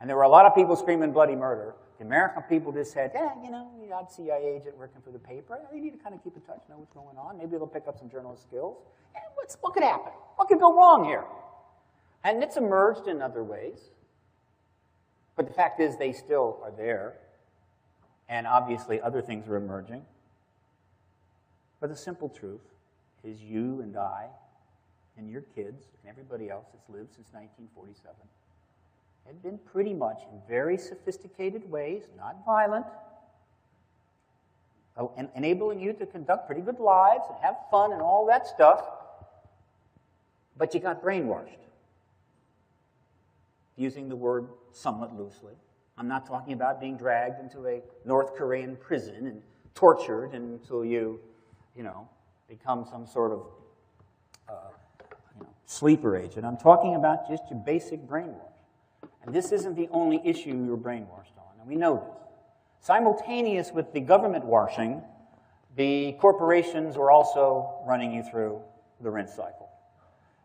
And there were a lot of people screaming bloody murder. The American people just said, yeah, you know, you're a CIA agent working for the paper. You need to kind of keep in touch, know what's going on. Maybe they'll pick up some journalist skills. And what could happen? What could go wrong here? And it's emerged in other ways. But the fact is they still are there. And obviously other things are emerging. But the simple truth is you and I and your kids and everybody else that's lived since 1947 have been pretty much in very sophisticated ways, not violent, enabling you to conduct pretty good lives and have fun and all that stuff, but you got brainwashed. Using the word somewhat loosely. I'm not talking about being dragged into a North Korean prison and tortured until you become some sort of sleeper agent. I'm talking about just your basic brainwash. And this isn't the only issue you're brainwashed on, and we know this. Simultaneous with the government washing, the corporations were also running you through the rinse cycle.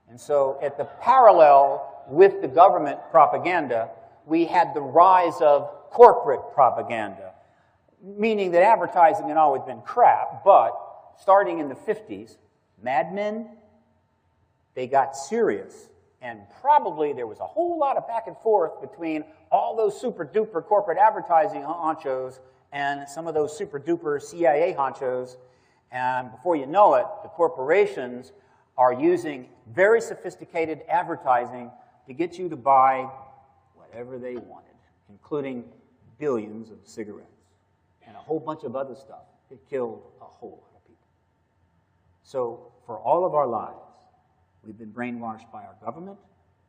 And so at the parallel with the government propaganda, we had the rise of corporate propaganda, meaning that advertising had always been crap, but starting in the 50s, Mad Men, they got serious. And probably there was a whole lot of back and forth between all those super-duper corporate advertising honchos and some of those super-duper CIA honchos. And before you know it, the corporations are using very sophisticated advertising to get you to buy whatever they wanted, including billions of cigarettes and a whole bunch of other stuff that killed a whole lot of people. So for all of our lives, we've been brainwashed by our government,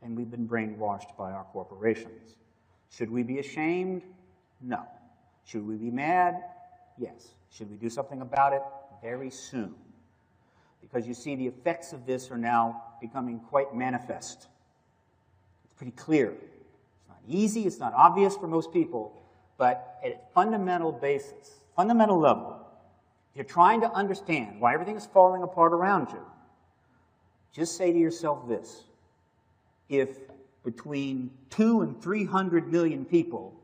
and we've been brainwashed by our corporations. Should we be ashamed? No. Should we be mad? Yes. Should we do something about it? Very soon. Because you see, the effects of this are now becoming quite manifest. It's pretty clear. It's not easy, it's not obvious for most people, but at a fundamental basis, fundamental level, if you're trying to understand why everything is falling apart around you, just say to yourself this: if between 200 and 300 million people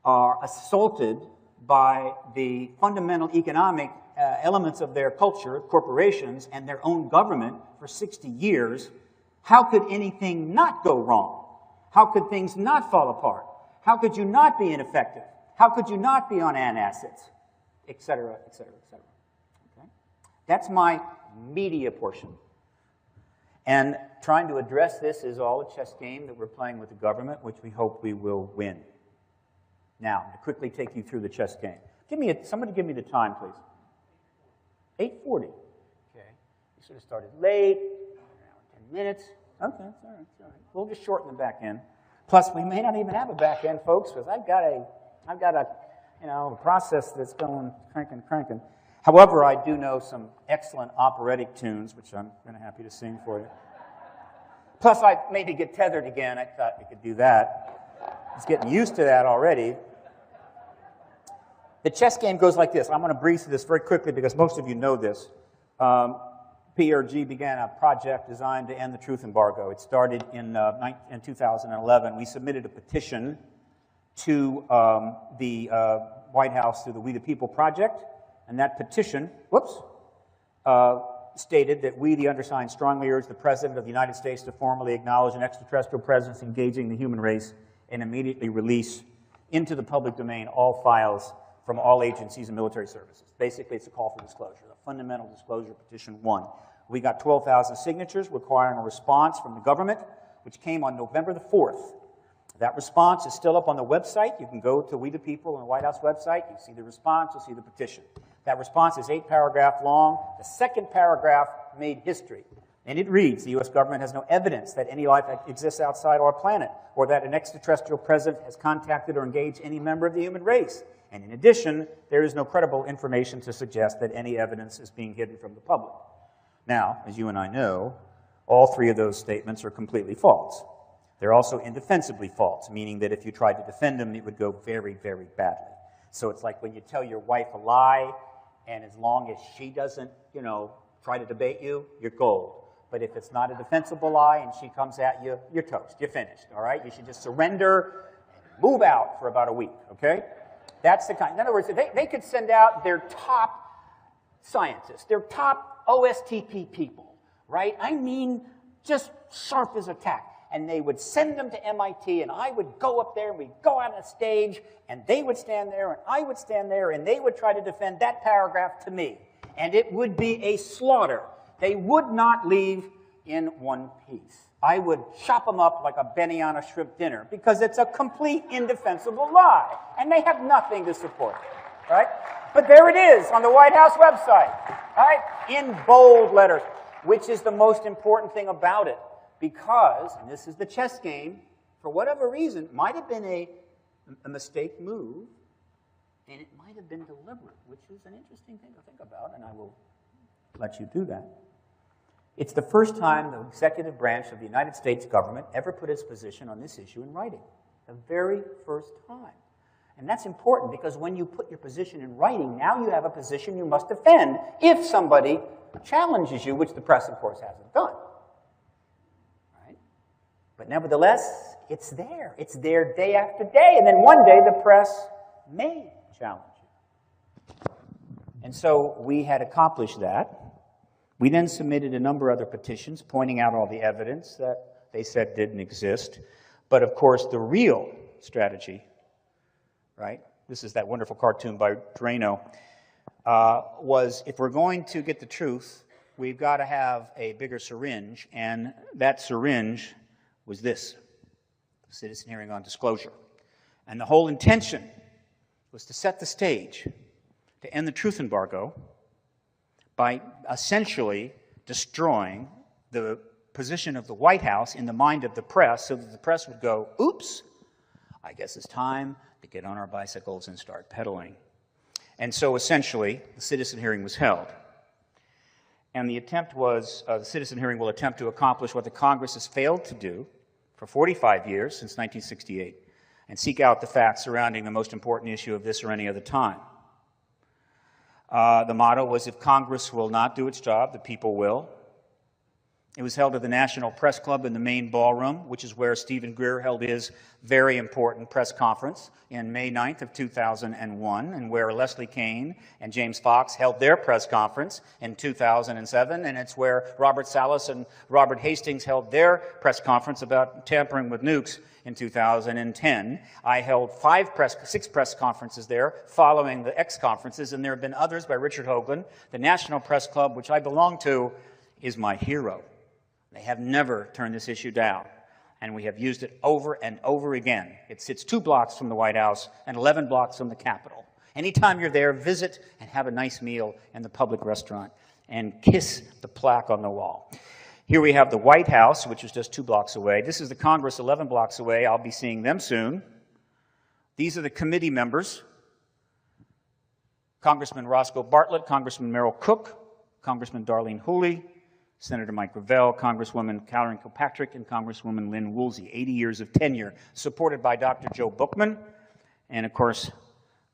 are assaulted by the fundamental economic elements of their culture, corporations, and their own government for 60 years, how could anything not go wrong? How could things not fall apart? How could you not be ineffective? How could you not be on antacids? Et cetera, et cetera, et cetera. Okay? That's my media portion. And trying to address this is all a chess game that we're playing with the government, which we hope we will win. Now, to quickly take you through the chess game. Somebody give me the time, please. 8:40. Okay. You sort of started late, around 10 minutes. Okay, it's all right, it's all right. We'll just shorten the back end. Plus, we may not even have a back end, folks, because I've got a process that's going cranking. However, I do know some excellent operatic tunes, which I'm kind of happy to sing for you. Plus, I maybe get tethered again. I thought we could do that. It's getting used to that already. The chess game goes like this. I'm going to breeze through this very quickly because most of you know this. PRG began a project designed to end the truth embargo. It started in 2011. We submitted a petition to the White House through the We the People project. And that petition, stated that we, the undersigned, strongly urge the President of the United States to formally acknowledge an extraterrestrial presence engaging the human race and immediately release into the public domain all files from all agencies and military services. Basically, it's a call for disclosure, the fundamental disclosure petition 1. We got 12,000 signatures requiring a response from the government, which came on November the 4th. That response is still up on the website. You can go to We the People on the White House website. You see the response, you'll see the petition. That response is 8 paragraphs long. The second paragraph made history. And it reads, the U.S. government has no evidence that any life exists outside our planet, or that an extraterrestrial presence has contacted or engaged any member of the human race. And in addition, there is no credible information to suggest that any evidence is being hidden from the public. Now, as you and I know, all three of those statements are completely false. They're also indefensibly false, meaning that if you tried to defend them, it would go very, very badly. So it's like when you tell your wife a lie, and as long as she doesn't, try to debate you, you're gold. But if it's not a defensible lie and she comes at you, you're toast. You're finished, all right? You should just surrender and move out for about a week, okay? That's the kind. In other words, they could send out their top scientists, their top OSTP people, right? I mean, just sharp as a tack. And they would send them to MIT, and I would go up there, and we'd go out on a stage, and they would stand there, and I would stand there, and they would try to defend that paragraph to me. And it would be a slaughter. They would not leave in one piece. I would chop them up like a Benihana shrimp dinner, because it's a complete indefensible lie, and they have nothing to support it, right? But there it is on the White House website, right? In bold letters, which is the most important thing about it. Because, and this is the chess game, for whatever reason, might have been a mistake move, and it might have been deliberate, which is an interesting thing to think about, and I will let you do that. It's the first time the executive branch of the United States government ever put its position on this issue in writing. The very first time. And that's important because when you put your position in writing, now you have a position you must defend if somebody challenges you, which the press, of course, hasn't done. But nevertheless, it's there. It's there day after day. And then one day, the press may challenge you. And so we had accomplished that. We then submitted a number of other petitions pointing out all the evidence that they said didn't exist. But of course, the real strategy, right? This is that wonderful cartoon by Drano, was if we're going to get the truth, we've got to have a bigger syringe. And that syringe was this, citizen hearing on disclosure. And the whole intention was to set the stage to end the truth embargo by essentially destroying the position of the White House in the mind of the press so that the press would go, oops, I guess it's time to get on our bicycles and start pedaling. And so essentially, the citizen hearing was held. And the attempt was, the citizen hearing will attempt to accomplish what the Congress has failed to do for 45 years, since 1968, and seek out the facts surrounding the most important issue of this or any other time. The motto was, if Congress will not do its job, the people will. It was held at the National Press Club in the main ballroom, which is where Stephen Greer held his very important press conference in May 9th of 2001, and where Leslie Kean and James Fox held their press conference in 2007, and it's where Robert Salas and Robert Hastings held their press conference about tampering with nukes in 2010. I held 6 press conferences there following the X conferences, and there have been others by Richard Hoagland. The National Press Club, which I belong to, is my hero. They have never turned this issue down, and we have used it over and over again. It sits 2 blocks from the White House and 11 blocks from the Capitol. Anytime you're there, visit and have a nice meal in the public restaurant and kiss the plaque on the wall. Here we have the White House, which is just 2 blocks away. This is the Congress 11 blocks away. I'll be seeing them soon. These are the committee members. Congressman Roscoe Bartlett, Congressman Merrill Cook, Congressman Darlene Hooley, Senator Mike Gravel, Congresswoman Karen Kilpatrick, and Congresswoman Lynn Woolsey, 80 years of tenure, supported by Dr. Joe Bookman, and of course,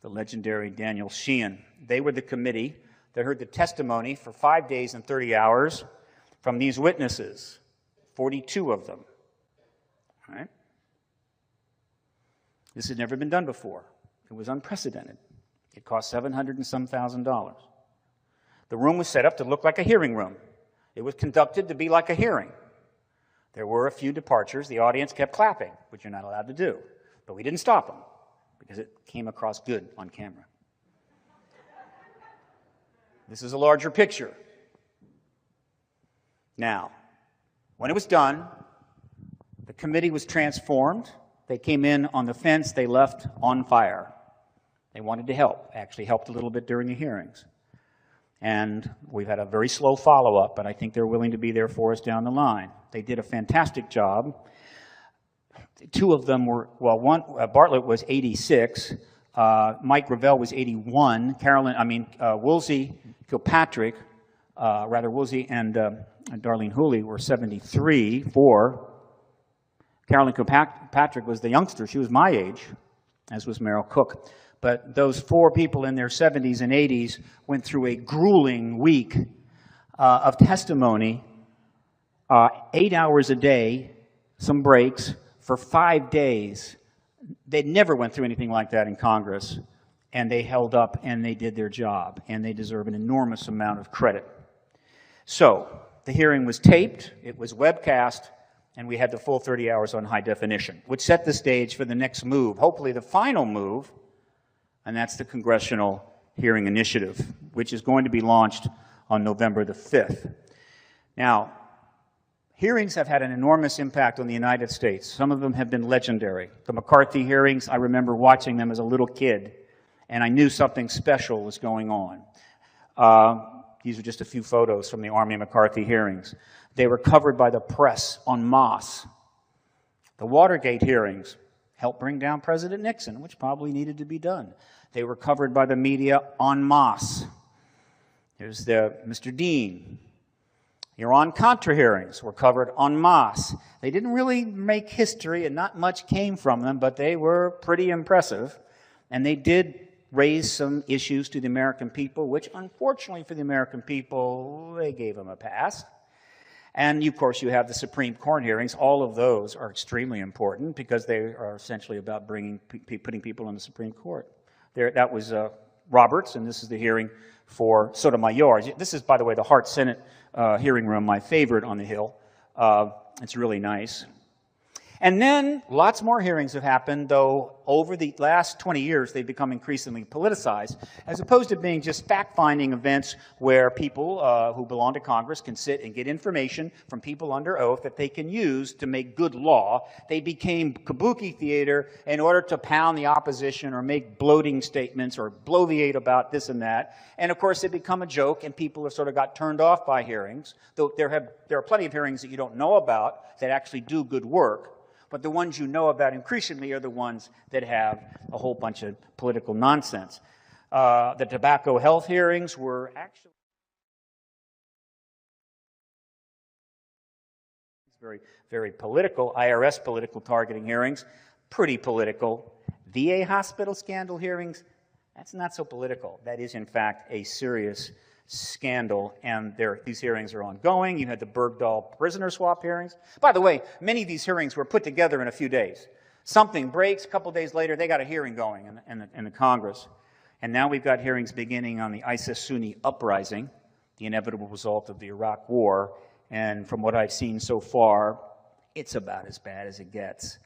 the legendary Daniel Sheehan. They were the committee that heard the testimony for 5 days and 30 hours from these witnesses, 42 of them. All right? This had never been done before. It was unprecedented. It cost $700 and some thousand. The room was set up to look like a hearing room. It was conducted to be like a hearing. There were a few departures. The audience kept clapping, which you're not allowed to do. But we didn't stop them because it came across good on camera. This is a larger picture. Now, when it was done, the committee was transformed. They came in on the fence. They left on fire. They wanted to help, actually helped a little bit during the hearings. And we've had a very slow follow-up, but I think they're willing to be there for us down the line. They did a fantastic job. Two of them were, well, one, Bartlett was 86, Mike Gravel was 81, Woolsey Kilpatrick, Woolsey and Darlene Hooley were 73, Carolyn Kilpatrick was the youngster. She was my age, as was Merrill Cook. But those four people in their 70s and 80s went through a grueling week of testimony, 8 hours a day, some breaks, for 5 days. They never went through anything like that in Congress, and they held up and they did their job, and they deserve an enormous amount of credit. So, the hearing was taped, it was webcast, and we had the full 30 hours on high definition, which set the stage for the next move, hopefully the final move, and that's the Congressional Hearing Initiative, which is going to be launched on November the 5th. Now, hearings have had an enormous impact on the United States. Some of them have been legendary. The McCarthy hearings, I remember watching them as a little kid, and I knew something special was going on. These are just a few photos from the Army McCarthy hearings. They were covered by the press en masse. The Watergate hearings helped bring down President Nixon, which probably needed to be done. They were covered by the media en masse. Here's Mr. Dean. Iran-Contra hearings were covered en masse. They didn't really make history, and not much came from them, but they were pretty impressive. And they did raise some issues to the American people, which unfortunately for the American people, they gave them a pass. And of course you have the Supreme Court hearings. All of those are extremely important because they are essentially about putting people in the Supreme Court. That was Roberts, and this is the hearing for Sotomayor. This is, by the way, the Hart Senate hearing room, my favorite on the Hill. It's really nice. And then lots more hearings have happened, though over the last 20 years they've become increasingly politicized, as opposed to being just fact-finding events where people who belong to Congress can sit and get information from people under oath that they can use to make good law. They became kabuki theater in order to pound the opposition or make bloating statements or bloviate about this and that. And of course they become a joke, and people have sort of got turned off by hearings, though there are plenty of hearings that you don't know about that actually do good work. But the ones you know about increasingly are the ones that have a whole bunch of political nonsense. The tobacco health hearings were actually very, very political. IRS political targeting hearings, pretty political. VA hospital scandal hearings, that's not so political. That is, in fact, a serious scandal, and these hearings are ongoing. You had the Bergdahl prisoner swap hearings. By the way, many of these hearings were put together in a few days. Something breaks, a couple days later, they got a hearing going in the Congress. And now we've got hearings beginning on the ISIS-Sunni uprising, the inevitable result of the Iraq War. And from what I've seen so far, it's about as bad as it gets.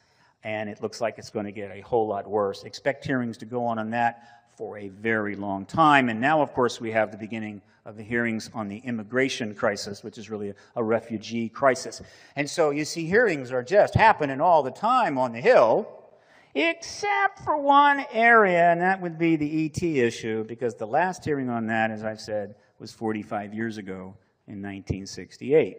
And it looks like it's going to get a whole lot worse. Expect hearings to go on that for a very long time. And now, of course, we have the beginning of the hearings on the immigration crisis, which is really a refugee crisis. And so you see hearings are just happening all the time on the Hill, except for one area, and that would be the ET issue, because the last hearing on that, as I've said, was 45 years ago in 1968.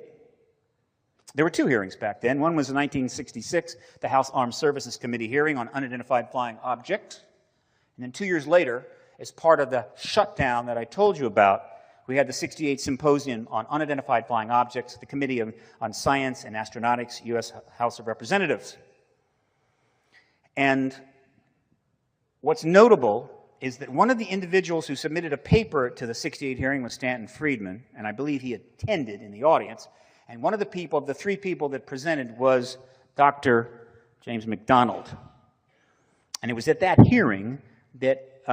There were two hearings back then. One was in 1966, the House Armed Services Committee hearing on unidentified flying objects. And then 2 years later, as part of the shutdown that I told you about, we had the 68 Symposium on Unidentified Flying Objects, the Committee on Science and Astronautics, U.S. House of Representatives. And what's notable is that one of the individuals who submitted a paper to the 68 hearing was Stanton Friedman, and I believe he attended in the audience. And one of the three people that presented was Dr. James McDonald. And it was at that hearing that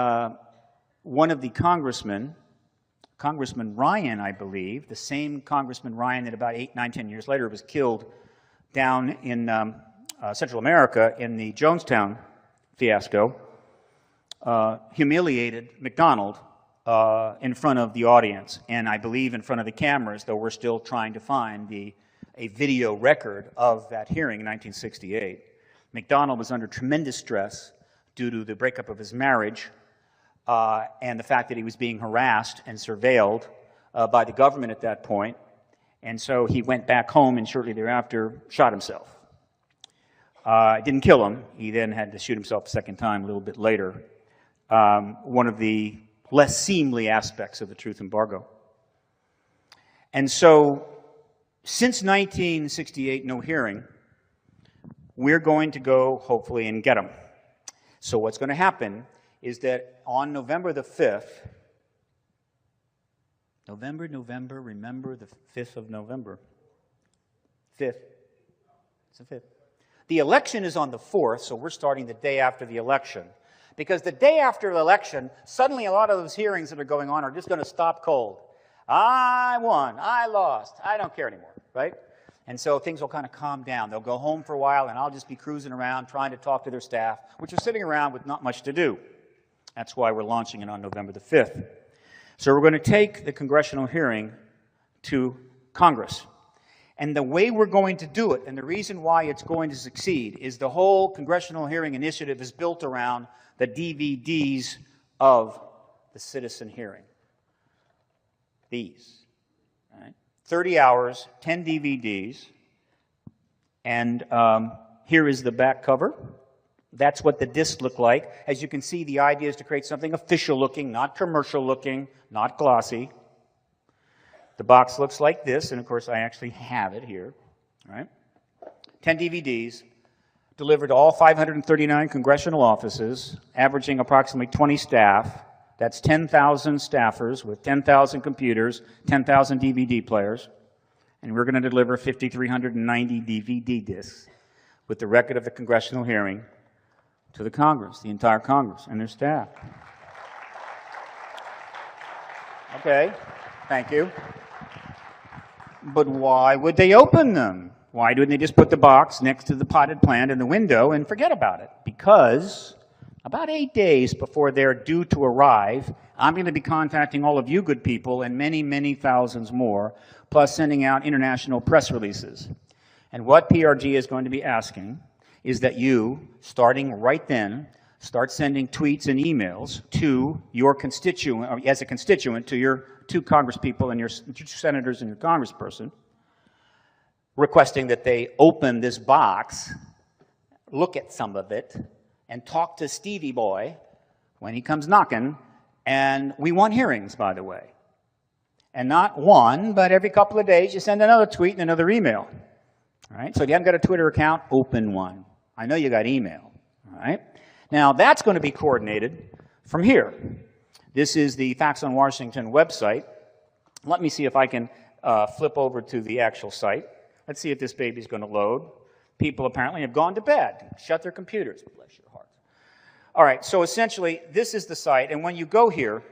one of the Congressman Ryan, I believe, the same Congressman Ryan that about 8, 9, 10 years later was killed down in Central America in the Jonestown fiasco, humiliated McDonald in front of the audience, and I believe in front of the cameras, though we're still trying to find a video record of that hearing in 1968. McDonald was under tremendous stress due to the breakup of his marriage, and the fact that he was being harassed and surveilled by the government at that point. And so he went back home and shortly thereafter shot himself. It didn't kill him. He then had to shoot himself a second time a little bit later. One of the less seemly aspects of the truth embargo. And so, since 1968, no hearing, we're going to go, hopefully, and get them. So what's going to happen is that on November the 5th, remember the 5th of November. 5th. It's the 5th. The election is on the 4th, so we're starting the day after the election. Because the day after the election, suddenly a lot of those hearings that are going on are just going to stop cold. I won, I lost, I don't care anymore, right? And so things will kind of calm down. They'll go home for a while, and I'll just be cruising around trying to talk to their staff, which are sitting around with not much to do. That's why we're launching it on November the 5th. So we're going to take the congressional hearing to Congress. And the way we're going to do it, and the reason why it's going to succeed, is the whole congressional hearing initiative is built around the DVDs of the citizen hearing. These. Right? 30 hours, 10 DVDs, and here is the back cover. That's what the discs look like. As you can see, the idea is to create something official looking, not commercial looking, not glossy. The box looks like this, and of course I actually have it here. Right? 10 DVDs, delivered to all 539 congressional offices, averaging approximately 20 staff. That's 10,000 staffers with 10,000 computers, 10,000 DVD players. And we're going to deliver 5,390 DVD discs with the record of the congressional hearing to the Congress, the entire Congress, and their staff. Okay, thank you. But why would they open them? Why didn't they just put the box next to the potted plant in the window and forget about it? Because about 8 days before they're due to arrive, I'm going to be contacting all of you good people and many, many thousands more, plus sending out international press releases. And what PRG is going to be asking is that you, starting right then, start sending tweets and emails to your constituent, or as a constituent, to your 2 congresspeople and your 2 senators and your congressperson, requesting that they open this box, look at some of it, and talk to Stevie Boy when he comes knocking. And we want hearings, by the way. And not one, but every couple of days you send another tweet and another email. All right? So if you haven't got a Twitter account, open one. I know you got email. All right? Now, that's going to be coordinated from here. This is the Facts on Washington website. Let me see if I can flip over to the actual site. Let's see if this baby's going to load. People apparently have gone to bed, shut their computers. Bless your hearts. All right, so essentially, this is the site. And when you go here,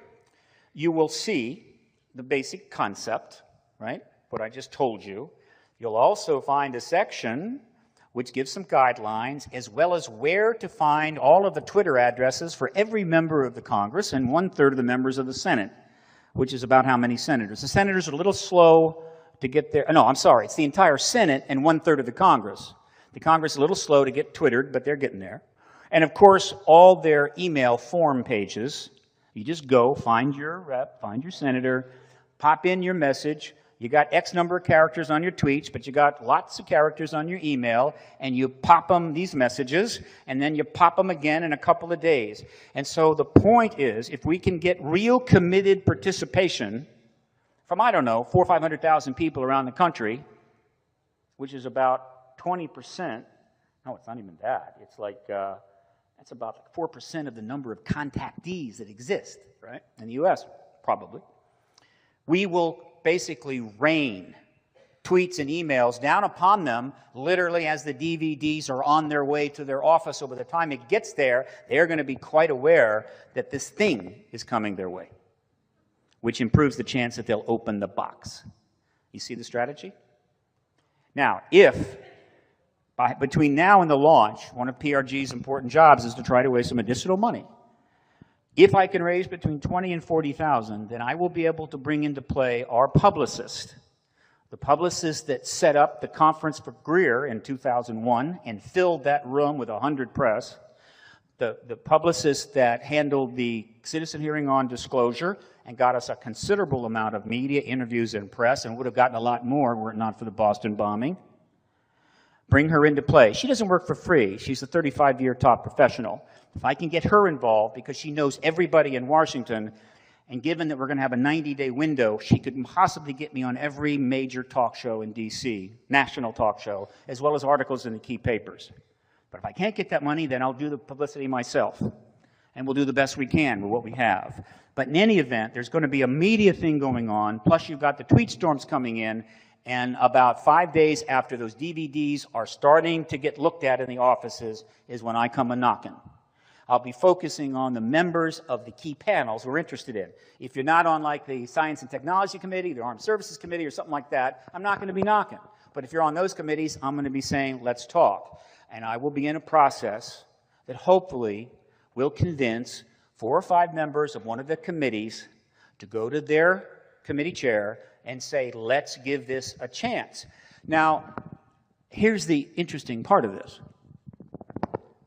you will see the basic concept, right? What I just told you. You'll also find a section which gives some guidelines, as well as where to find all of the Twitter addresses for every member of the Congress and 1/3 of the members of the Senate, which is about how many senators. The senators are a little slow to get there. No, I'm sorry. It's the entire Senate and 1/3 of the Congress. The Congress is a little slow to get Twittered, but they're getting there. And, of course, all their email form pages. You just go, find your rep, find your senator, pop in your message. You got X number of characters on your tweets, but you got lots of characters on your email, and you pop them, these messages, and then you pop them again in a couple of days. And so the point is, if we can get real committed participation from, I don't know, 400,000 or 500,000 people around the country, which is about 20%. No, it's not even that. It's like, that's about 4% of the number of contactees that exist, right, in the U.S., probably. We will basically rain tweets and emails down upon them literally as the DVDs are on their way to their office. So by the time it gets there, they're going to be quite aware that this thing is coming their way, which improves the chance that they'll open the box. You see the strategy? Now, if between now and the launch, one of PRG's important jobs is to try to raise some additional money. If I can raise between 20 and 40,000, then I will be able to bring into play our publicist, the publicist that set up the conference for Greer in 2001 and filled that room with 100 press, the publicist that handled the citizen hearing on disclosure and got us a considerable amount of media, interviews, and press, and would have gotten a lot more were it not for the Boston bombing. Bring her into play. She doesn't work for free. She's a 35-year top professional. If I can get her involved, because she knows everybody in Washington, and given that we're going to have a 90-day window, she could possibly get me on every major talk show in D.C., national talk show, as well as articles in the key papers. But if I can't get that money, then I'll do the publicity myself. And we'll do the best we can with what we have. But in any event, there's going to be a media thing going on, plus you've got the tweet storms coming in, and about 5 days after those DVDs are starting to get looked at in the offices is when I come a-knocking. I'll be focusing on the members of the key panels we're interested in. If you're not on like the Science and Technology Committee, the Armed Services Committee, or something like that, I'm not going to be knocking. But if you're on those committees, I'm going to be saying, let's talk. And I will be in a process that hopefully will convince 4 or 5 members of one of the committees to go to their committee chair and say, let's give this a chance. Now, here's the interesting part of this.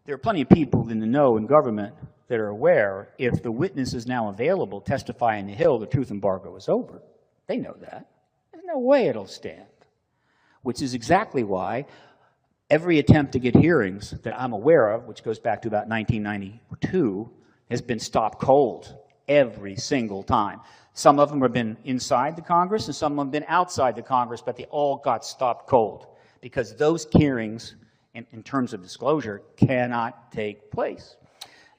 There are plenty of people in the know in government that are aware if the witness is now available testifying the Hill, the truth embargo is over. They know that. There's no way it'll stand. Which is exactly why every attempt to get hearings that I'm aware of, which goes back to about 1992, has been stopped cold every single time. Some of them have been inside the Congress and some of them have been outside the Congress, but they all got stopped cold because those hearings, in terms of disclosure, cannot take place.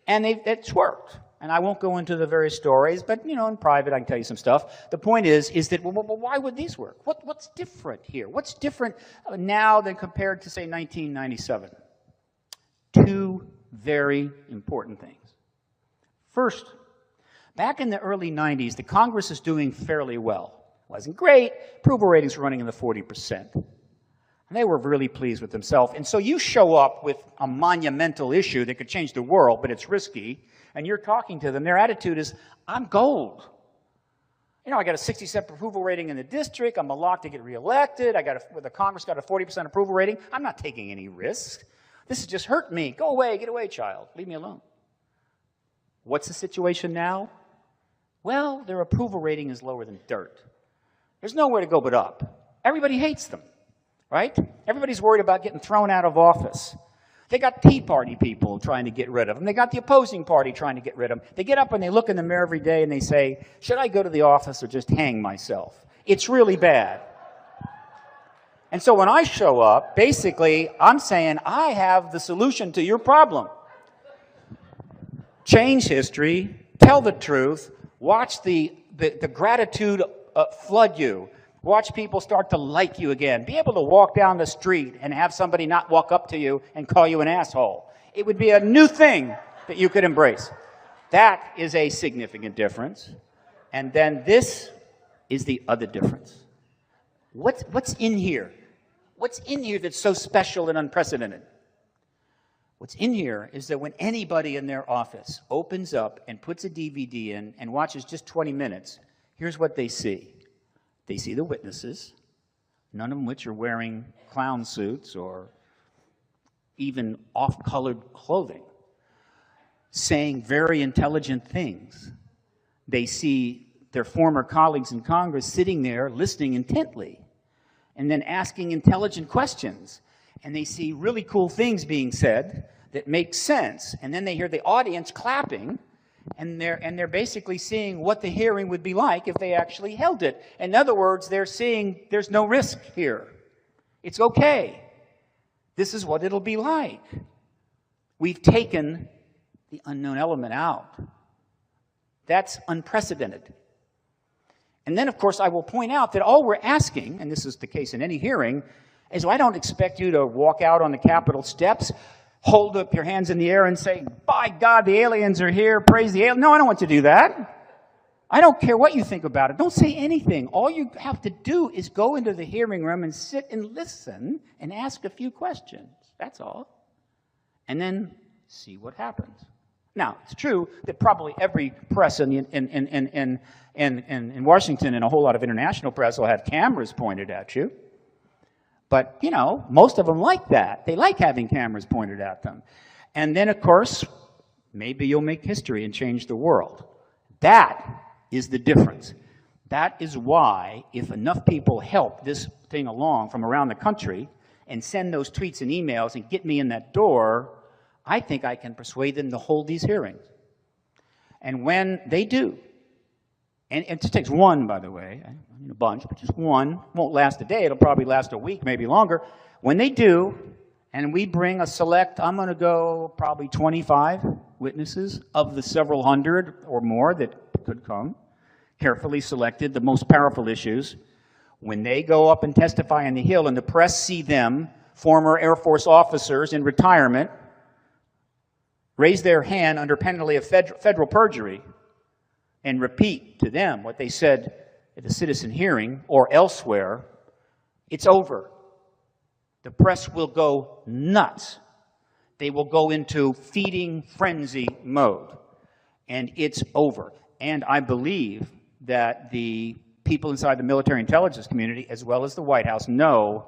And it's worked. And I won't go into the various stories, but, you know, in private I can tell you some stuff. The point is that, well, why would these work? What's different here? What's different now than compared to, say, 1997? 2 very important things. First, back in the early 90s, the Congress is doing fairly well. Wasn't great. Approval ratings were running in the 40%. And they were really pleased with themselves. And so you show up with a monumental issue that could change the world, but it's risky, and you're talking to them. Their attitude is, I'm gold. You know, I got a 67% approval rating in the district. I'm a lock to get reelected. The Congress got a 40% approval rating. I'm not taking any risks. This has just hurt me. Go away. Get away, child. Leave me alone. What's the situation now? Well, their approval rating is lower than dirt. There's nowhere to go but up. Everybody hates them. Right? Everybody's worried about getting thrown out of office. They got Tea Party people trying to get rid of them. They got the opposing party trying to get rid of them. They get up and they look in the mirror every day and they say, should I go to the office or just hang myself? It's really bad. And so when I show up, basically, I'm saying, I have the solution to your problem. Change history, tell the truth, watch the gratitude flood you. Watch people start to like you again. Be able to walk down the street and have somebody not walk up to you and call you an asshole. It would be a new thing that you could embrace. That is a significant difference. And then this is the other difference. What's in here? What's in here that's so special and unprecedented? What's in here is that when anybody in their office opens up and puts a DVD in and watches just 20 minutes, here's what they see. They see the witnesses, none of which are wearing clown suits or even off-colored clothing, saying very intelligent things. They see their former colleagues in Congress sitting there listening intently and then asking intelligent questions. And they see really cool things being said that make sense. And then they hear the audience clapping. And they're basically seeing what the hearing would be like if they actually held it. In other words, they're seeing there's no risk here. It's okay. This is what it'll be like. We've taken the unknown element out. That's unprecedented. And then, of course, I will point out that all we're asking, and this is the case in any hearing, is I don't expect you to walk out on the Capitol steps, hold up your hands in the air and say, by God, the aliens are here, praise the aliens. No, I don't want you to do that. I don't care what you think about it. Don't say anything. All you have to do is go into the hearing room and sit and listen and ask a few questions. That's all. And then see what happens. Now, it's true that probably every press in Washington and a whole lot of international press will have cameras pointed at you. But, you know, most of them like that. They like having cameras pointed at them. And then, of course, maybe you'll make history and change the world. That is the difference. That is why, if enough people help this thing along from around the country and send those tweets and emails and get me in that door, I think I can persuade them to hold these hearings. And when they do, and it just takes one, by the way, I mean a bunch, but just one, won't last a day, it'll probably last a week, maybe longer. When they do, and we bring a select, I'm going to go probably 25 witnesses of the several hundred or more that could come, carefully selected, the most powerful issues. When they go up and testify on the Hill and the press see them, former Air Force officers in retirement, raise their hand under penalty of federal perjury and repeat to them what they said at the citizen hearing or elsewhere, it's over. The press will go nuts. They will go into feeding frenzy mode, and it's over. And I believe that the people inside the military intelligence community, as well as the White House, know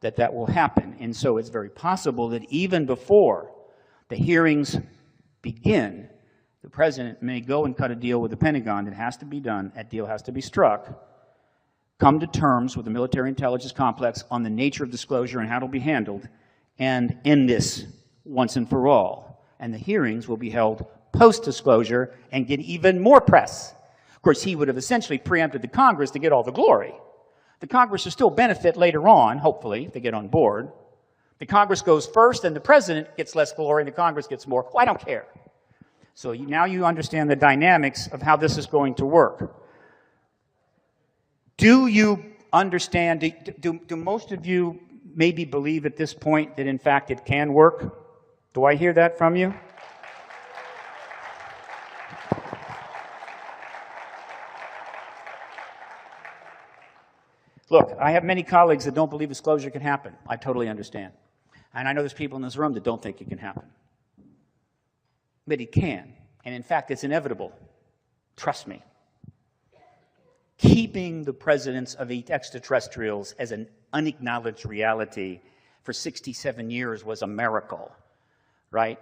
that that will happen. And so it's very possible that even before the hearings begin, the president may go and cut a deal with the Pentagon that has to be done, that deal has to be struck, come to terms with the military intelligence complex on the nature of disclosure and how it will be handled, and end this once and for all. And the hearings will be held post-disclosure and get even more press. Of course, he would have essentially preempted the Congress to get all the glory. The Congress will still benefit later on, hopefully, if they get on board. The Congress goes first, and the president gets less glory, and the Congress gets more. Well, I don't care. So now you understand the dynamics of how this is going to work. Do you understand, do most of you maybe believe at this point that in fact it can work? Do I hear that from you? Look, I have many colleagues that don't believe disclosure can happen. I totally understand. And I know there's people in this room that don't think it can happen. But it can. And in fact, it's inevitable. Trust me. Keeping the presidents of extraterrestrials as an unacknowledged reality for 67 years was a miracle, right?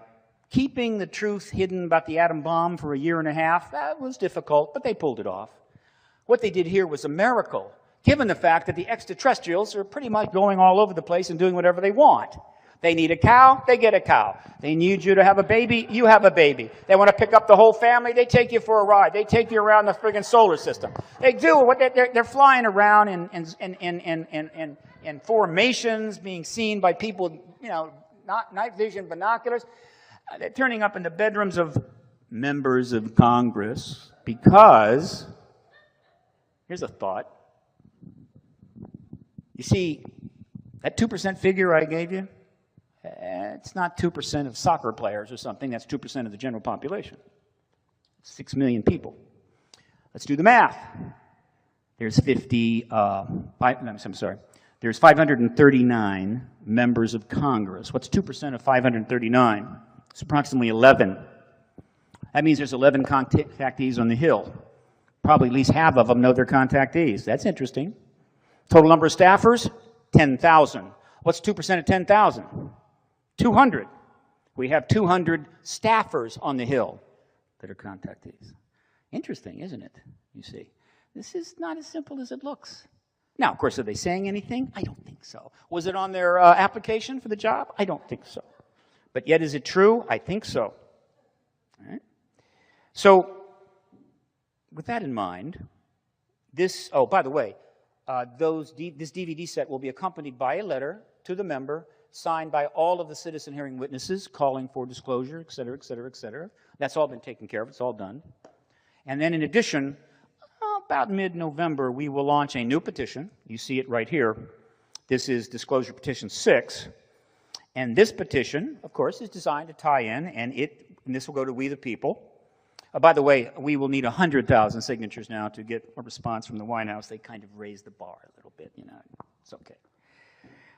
Keeping the truth hidden about the atom bomb for a year and a half, that was difficult, but they pulled it off. What they did here was a miracle, given the fact that the extraterrestrials are pretty much going all over the place and doing whatever they want. They need a cow, they get a cow. They need you to have a baby, you have a baby. They want to pick up the whole family, they take you for a ride. They take you around the friggin' solar system. They do what they're flying around in formations, being seen by people, you know, not night vision binoculars. They're turning up in the bedrooms of members of Congress because, here's a thought. You see, that 2% figure I gave you, it's not 2% of soccer players or something. That's 2% of the general population. 6 million people. Let's do the math. There's There's 539 members of Congress. What's 2% of 539? It's approximately 11. That means there's 11 contactees on the Hill. Probably at least half of them know they're contactees. That's interesting. Total number of staffers, 10,000. What's 2% of 10,000? 200. We have 200 staffers on the Hill that are contactees. Interesting, isn't it? You see. This is not as simple as it looks. Now, of course, are they saying anything? I don't think so. Was it on their application for the job? I don't think so. But yet, is it true? I think so. All right. So, with that in mind, this, oh, by the way, this DVD set will be accompanied by a letter to the member signed by all of the citizen hearing witnesses calling for disclosure, et cetera, et cetera, et cetera. That's all been taken care of. It's all done. And then in addition, about mid-November, we will launch a new petition. You see it right here. This is Disclosure Petition 6. And this petition, of course, is designed to tie in, and this will go to We the People. By the way, we will need 100,000 signatures now to get a response from the White House. They kind of raised the bar a little bit, you know. It's okay.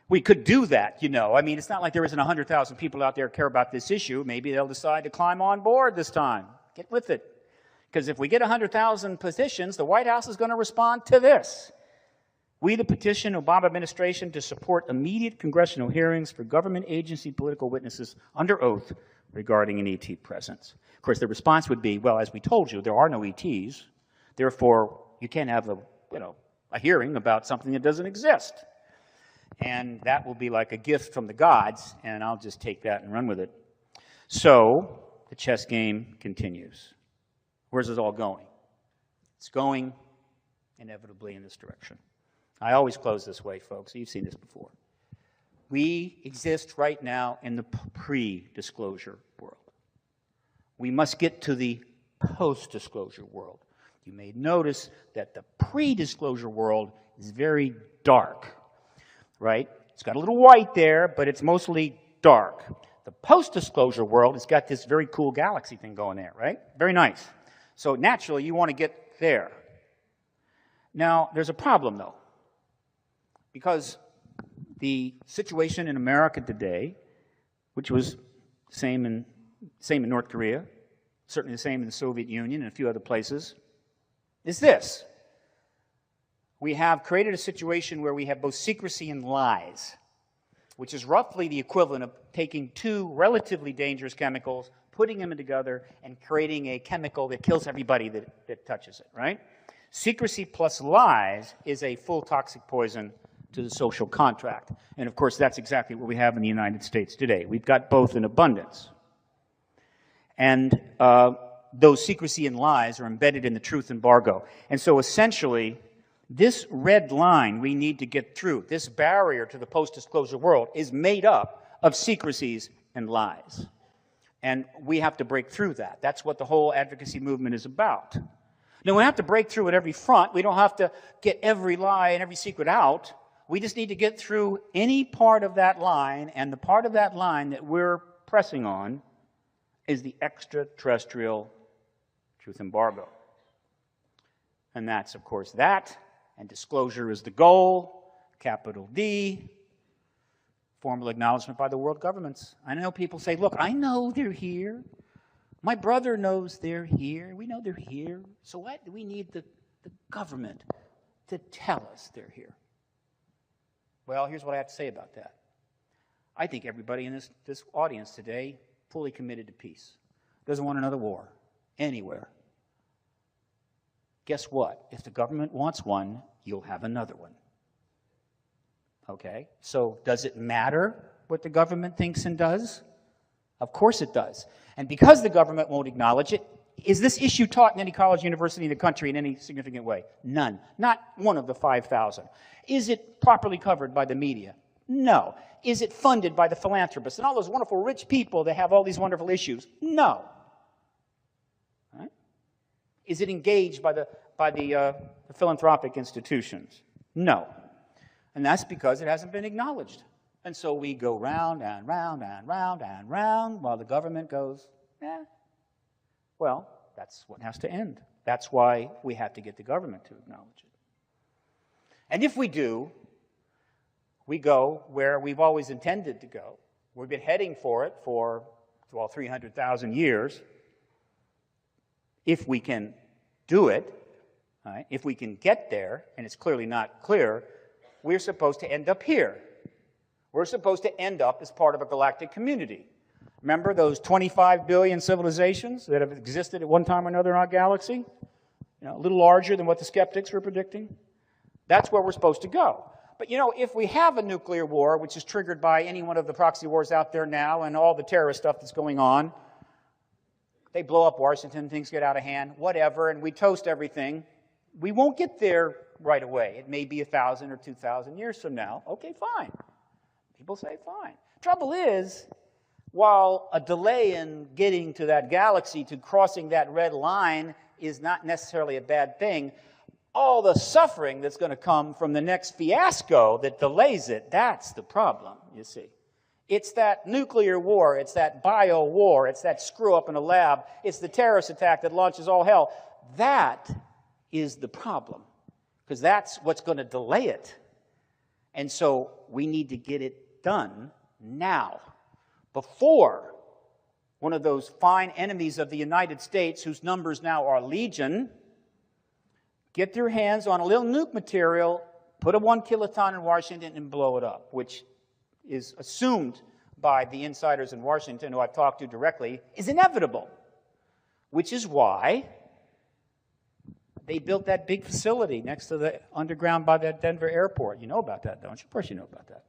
We could do that, you know. I mean, it's not like there isn't 100,000 people out there who care about this issue. Maybe they'll decide to climb on board this time. Get with it. Because if we get 100,000 petitions, the White House is going to respond to this. We the petition Obama administration to support immediate congressional hearings for government agency political witnesses under oath regarding an ET presence. Of course, the response would be, well, as we told you, there are no ETs. Therefore, you can't have a hearing about something that doesn't exist. And that will be like a gift from the gods, and I'll just take that and run with it. So the chess game continues. Where's it all going? It's going inevitably in this direction. I always close this way, folks. You've seen this before. We exist right now in the pre-disclosure world. We must get to the post-disclosure world. You may notice that the pre-disclosure world is very dark, right? It's got a little white there, but it's mostly dark. The post-disclosure world has got this very cool galaxy thing going there, right? Very nice. So naturally, you want to get there. Now, there's a problem, though, because the situation in America today, which was the same in North Korea, certainly the same in the Soviet Union and a few other places, is this. We have created a situation where we have both secrecy and lies, which is roughly the equivalent of taking two relatively dangerous chemicals, putting them together, and creating a chemical that kills everybody that touches it, right? Secrecy plus lies is a full toxic poison to the social contract. And of course, that's exactly what we have in the United States today. We've got both in abundance. And those secrecy and lies are embedded in the truth embargo. And so essentially, this red line we need to get through, this barrier to the post-disclosure world, is made up of secrecies and lies. And we have to break through that. That's what the whole advocacy movement is about. Now, we have to break through at every front. We don't have to get every lie and every secret out. We just need to get through any part of that line, and the part of that line that we're pressing on is the extraterrestrial truth embargo. And that's, of course, that, and disclosure is the goal, capital D, formal acknowledgement by the world governments. I know people say, look, I know they're here. My brother knows they're here. We know they're here. So what do we need the government to tell us they're here? Well, here's what I have to say about that. I think everybody in this audience today fully committed to peace. Doesn't want another war anywhere. Guess what? If the government wants one, you'll have another one. Okay? So does it matter what the government thinks and does? Of course it does. And because the government won't acknowledge it, is this issue taught in any college, university in the country in any significant way? None. Not one of the 5,000. Is it properly covered by the media? No. Is it funded by the philanthropists and all those wonderful rich people that have all these wonderful issues? No. Right? Is it engaged by the philanthropic institutions? No. And that's because it hasn't been acknowledged. And so we go round and round and round and round while the government goes, Well, that's what has to end. That's why we have to get the government to acknowledge it. And if we do, we go where we've always intended to go. We've been heading for it for, 300,000 years. If we can do it, right, if we can get there, and it's clearly not clear, we're supposed to end up here. We're supposed to end up as part of a galactic community. Remember those 25 billion civilizations that have existed at one time or another in our galaxy? A little larger than what the skeptics were predicting? That's where we're supposed to go. But if we have a nuclear war, which is triggered by any one of the proxy wars out there now and all the terrorist stuff that's going on, they blow up Washington, things get out of hand, whatever, and we toast everything, we won't get there right away. It may be 1,000 or 2,000 years from now. Okay, fine. People say fine. Trouble is, while a delay in getting to that galaxy, to crossing that red line, is not necessarily a bad thing, all the suffering that's going to come from the next fiasco that delays it, that's the problem, you see. It's that nuclear war, it's that bio war, it's that screw up in a lab, it's the terrorist attack that launches all hell. That is the problem, because that's what's going to delay it. And so we need to get it done now, before one of those fine enemies of the United States, whose numbers now are legion, get their hands on a little nuke material, put a 1 kiloton in Washington and blow it up, which is assumed by the insiders in Washington, who I've talked to directly, is inevitable. which is why they built that big facility next to the underground by that Denver airport. You know about that, don't you? Of course you know about that.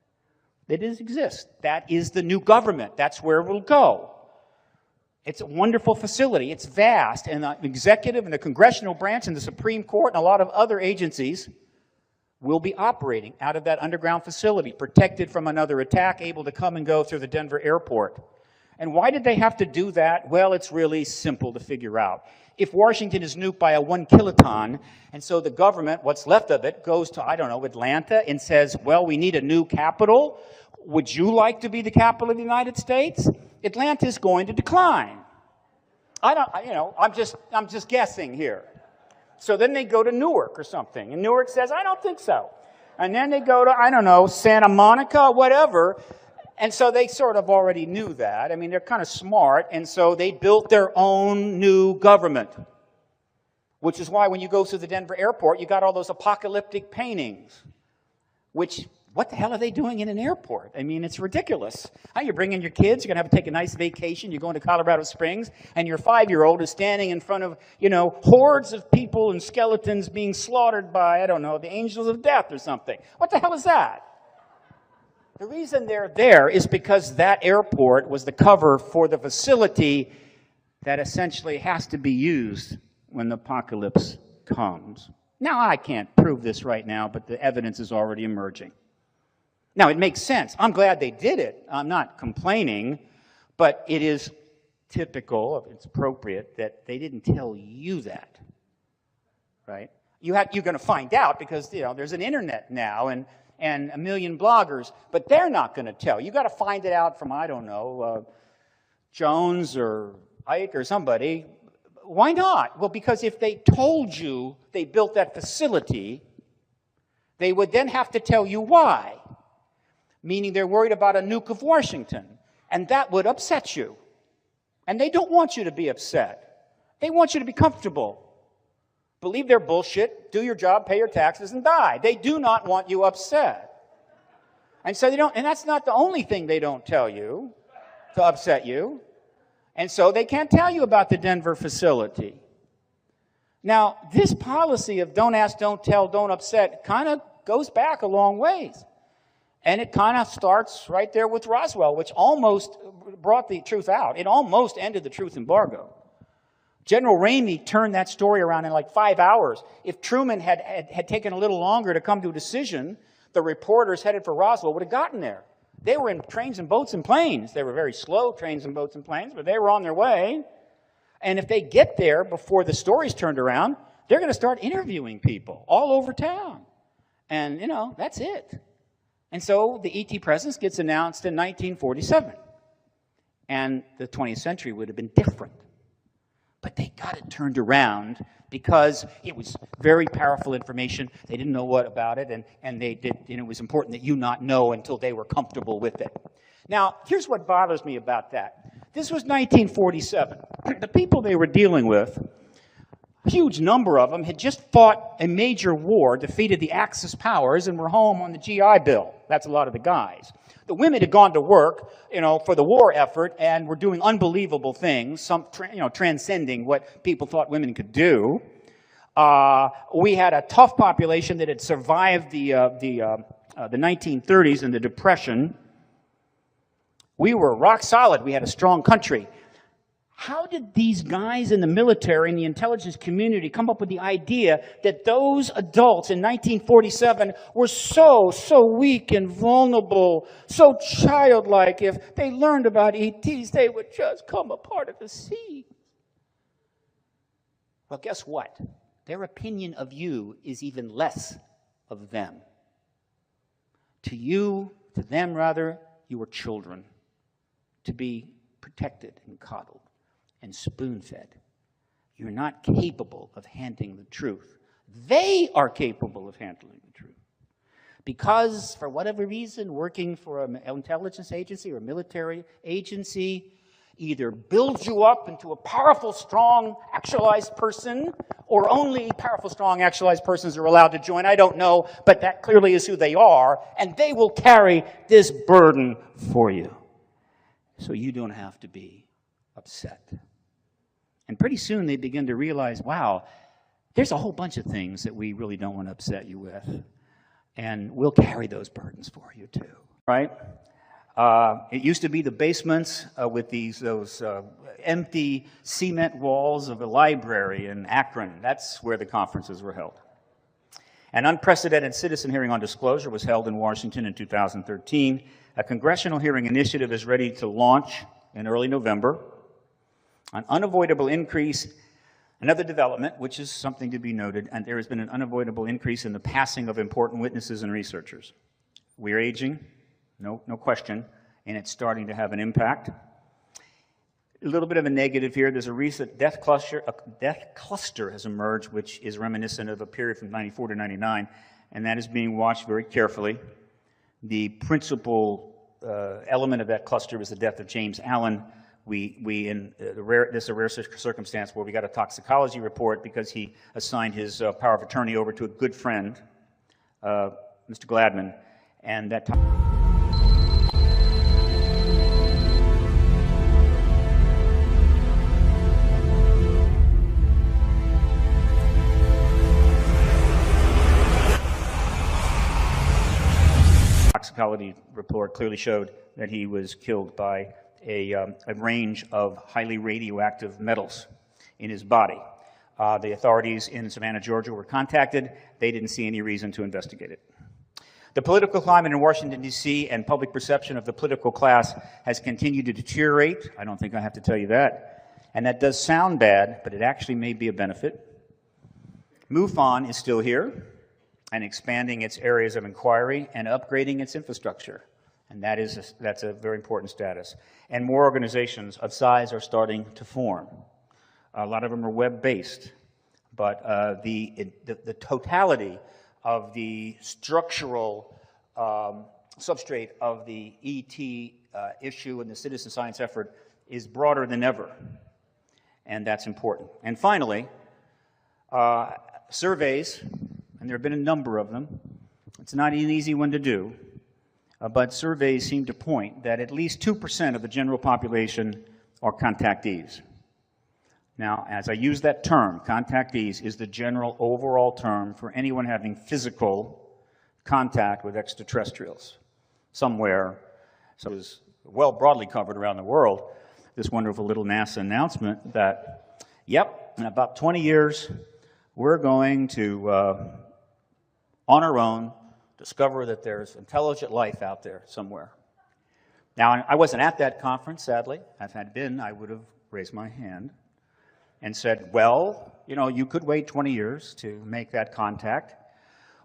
It does exist. That is the new government. That's where it will go. It's a wonderful facility. It's vast, and the executive and the congressional branch and the Supreme Court and a lot of other agencies will be operating out of that underground facility, protected from another attack, able to come and go through the Denver airport. And why did they have to do that? Well, it's really simple to figure out. If Washington is nuked by a 1 kiloton, and so the government, what's left of it, goes to, I don't know, Atlanta and says, well, we need a new capital. Would you like to be the capital of the United States? Atlanta is going to decline. I'm just guessing here. So then they go to Newark or something, and Newark says, I don't think so. And then they go to, I don't know, Santa Monica, whatever. And so they sort of already knew that. I mean, they're kind of smart, and so they built their own new government. Which is why when you go through the Denver airport, you got all those apocalyptic paintings. Which, what the hell are they doing in an airport? I mean, it's ridiculous. You're bringing your kids, you're going to have to take a nice vacation, you're going to Colorado Springs, and your 5-year-old is standing in front of, hordes of people and skeletons being slaughtered by, I don't know, the angels of death or something. What the hell is that? The reason they're there is because that airport was the cover for the facility that essentially has to be used when the apocalypse comes. Now, I can't prove this right now, but the evidence is already emerging. Now, it makes sense. I'm glad they did it. I'm not complaining, but it is typical, it's appropriate, that they didn't tell you that, right? You're going to find out because, there's an internet now and a million bloggers, but they're not going to tell. You got to find it out from, I don't know, Jones or Ike or somebody. Why not? Well, because if they told you they built that facility, they would then have to tell you why. Meaning they're worried about a nuke of Washington, and that would upset you. And they don't want you to be upset. They want you to be comfortable. Believe their bullshit, do your job, pay your taxes, and die. They do not want you upset. And so and that's not the only thing they don't tell you to upset you. And so they can't tell you about the Denver facility. Now, this policy of don't ask, don't tell, don't upset kind of goes back a long ways. And it kind of starts right there with Roswell, which almost brought the truth out. It almost ended the truth embargo. General Ramey turned that story around in like 5 hours. If Truman had taken a little longer to come to a decision, the reporters headed for Roswell would have gotten there. They were in trains and boats and planes. They were very slow trains and boats and planes, but they were on their way. And if they get there before the story's turned around, they're going to start interviewing people all over town. And, that's it. And so the ET presence gets announced in 1947. And the 20th century would have been different. But they got it turned around because it was very powerful information. They didn't know what about it, and they did. It was important that you not know until they were comfortable with it. Now, here's what bothers me about that. This was 1947. The people they were dealing with, a huge number of them, had just fought a major war, defeated the Axis powers, and were home on the GI Bill. That's a lot of the guys. The women had gone to work, for the war effort and were doing unbelievable things, some, transcending what people thought women could do. We had a tough population that had survived the 1930s and the Depression. We were rock solid. We had a strong country. How did these guys in the military and the intelligence community come up with the idea that those adults in 1947 were so weak and vulnerable, so childlike, if they learned about ETs, they would just come a part of the sea? Well, guess what? Their opinion of you is even less of them. To them rather, you were children, to be protected and coddled and spoon-fed. You're not capable of handling the truth. They are capable of handling the truth. Because, for whatever reason, working for an intelligence agency or a military agency either builds you up into a powerful, strong, actualized person, or only powerful, strong, actualized persons are allowed to join. I don't know, but that clearly is who they are, and they will carry this burden for you. So you don't have to be upset. And pretty soon they begin to realize, wow, there's a whole bunch of things that we really don't want to upset you with. And we'll carry those burdens for you too, right? It used to be the basements with those empty cement walls of a library in Akron. That's where the conferences were held. An unprecedented citizen hearing on disclosure was held in Washington in 2013. A congressional hearing initiative is ready to launch in early November. An unavoidable increase, another development, which is something to be noted, and there has been an unavoidable increase in the passing of important witnesses and researchers. We're aging, no question, and it's starting to have an impact. A little bit of a negative here. There's a recent death cluster has emerged, which is reminiscent of a period from 94 to 99, and that is being watched very carefully. The principal element of that cluster was the death of James Allen. This is a rare circumstance where we got a toxicology report because he assigned his power of attorney over to a good friend, Mr. Gladman, and that toxicology report clearly showed that he was killed by a range of highly radioactive metals in his body. The authorities in Savannah, Georgia were contacted. They didn't see any reason to investigate it. The political climate in Washington, D.C. and public perception of the political class has continued to deteriorate. I don't think I have to tell you that. And that does sound bad, but it actually may be a benefit. MUFON is still here and expanding its areas of inquiry and upgrading its infrastructure. And that's a very important status. And more organizations of size are starting to form. A lot of them are web-based, but the totality of the structural substrate of the ET issue and the citizen science effort is broader than ever, and that's important. And finally, surveys, and there have been a number of them. It's not an easy one to do. But surveys seem to point that at least 2% of the general population are contactees. Now, as I use that term, contactees is the general overall term for anyone having physical contact with extraterrestrials somewhere. So it was well broadly covered around the world, this wonderful little NASA announcement that, yep, in about 20 years, we're going to, on our own, discover that there's intelligent life out there somewhere. Now, I wasn't at that conference, sadly. If I had been, I would have raised my hand and said, well, you know, you could wait 20 years to make that contact,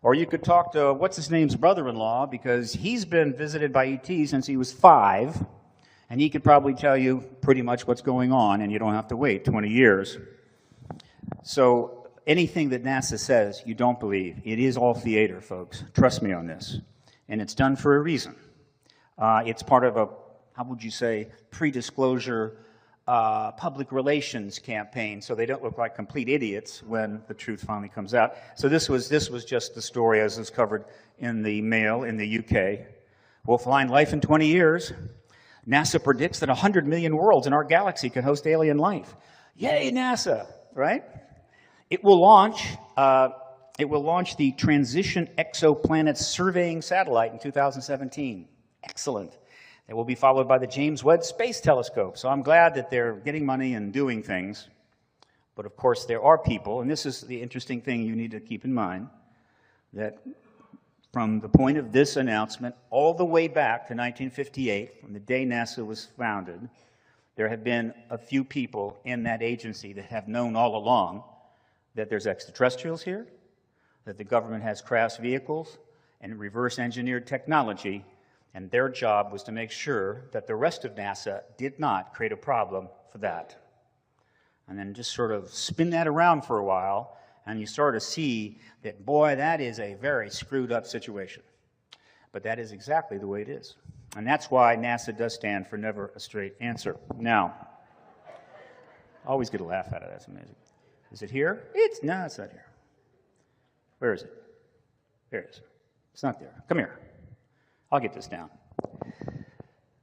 or you could talk to what's-his-name's brother-in-law, because he's been visited by ET since he was 5, and he could probably tell you pretty much what's going on, and you don't have to wait 20 years. So anything that NASA says, you don't believe. It is all theater, folks. Trust me on this. And it's done for a reason. It's part of a, how would you say, pre-disclosure public relations campaign, so they don't look like complete idiots when the truth finally comes out. So this was just the story as was covered in the Mail in the UK. We'll find life in 20 years. NASA predicts that 100 million worlds in our galaxy can host alien life. Yay, NASA, right? It will launch the Transition Exoplanet Surveying Satellite in 2017. Excellent. It will be followed by the James Webb Space Telescope. So I'm glad that they're getting money and doing things. But of course, there are people, and this is the interesting thing you need to keep in mind, that from the point of this announcement all the way back to 1958, from the day NASA was founded, there have been a few people in that agency that have known all along that there's extraterrestrials here, that the government has crash vehicles and reverse-engineered technology, and their job was to make sure that the rest of NASA did not create a problem for that. And then just sort of spin that around for a while, and you sort of see that, boy, that is a very screwed up situation. But that is exactly the way it is. And that's why NASA does stand for never a straight answer. Now, I always get a laugh out of that. That's amazing. Is it here? No, it's not here. Where is it? There it is. It's not there. Come here. I'll get this down.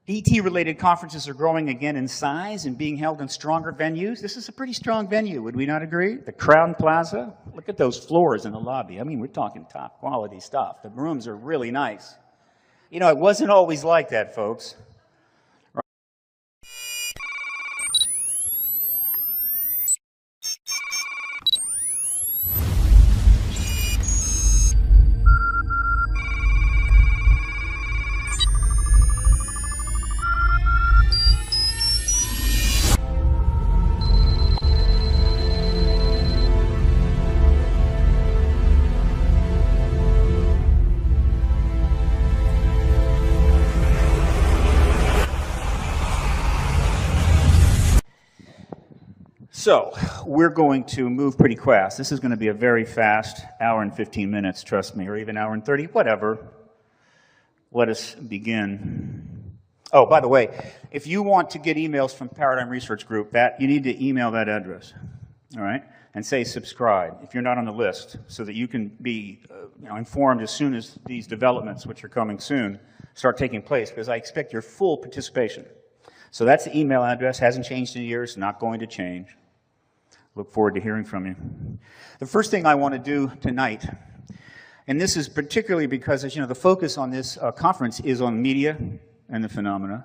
ET-related conferences are growing again in size and being held in stronger venues. This is a pretty strong venue, would we not agree? The Crown Plaza, look at those floors in the lobby. I mean, we're talking top quality stuff. The rooms are really nice. You know, it wasn't always like that, folks. So, we're going to move pretty fast. This is going to be a very fast hour and 15 minutes, trust me, or even hour and 30, whatever. Let us begin. Oh, by the way, if you want to get emails from Paradigm Research Group, you need to email that address, all right? And say subscribe if you're not on the list, so that you can be informed as soon as these developments, which are coming soon, start taking place, because I expect your full participation. So that's the email address, hasn't changed in years, not going to change. Look forward to hearing from you. The first thing I want to do tonight, and this is particularly because, as you know, the focus on this conference is on media and the phenomena,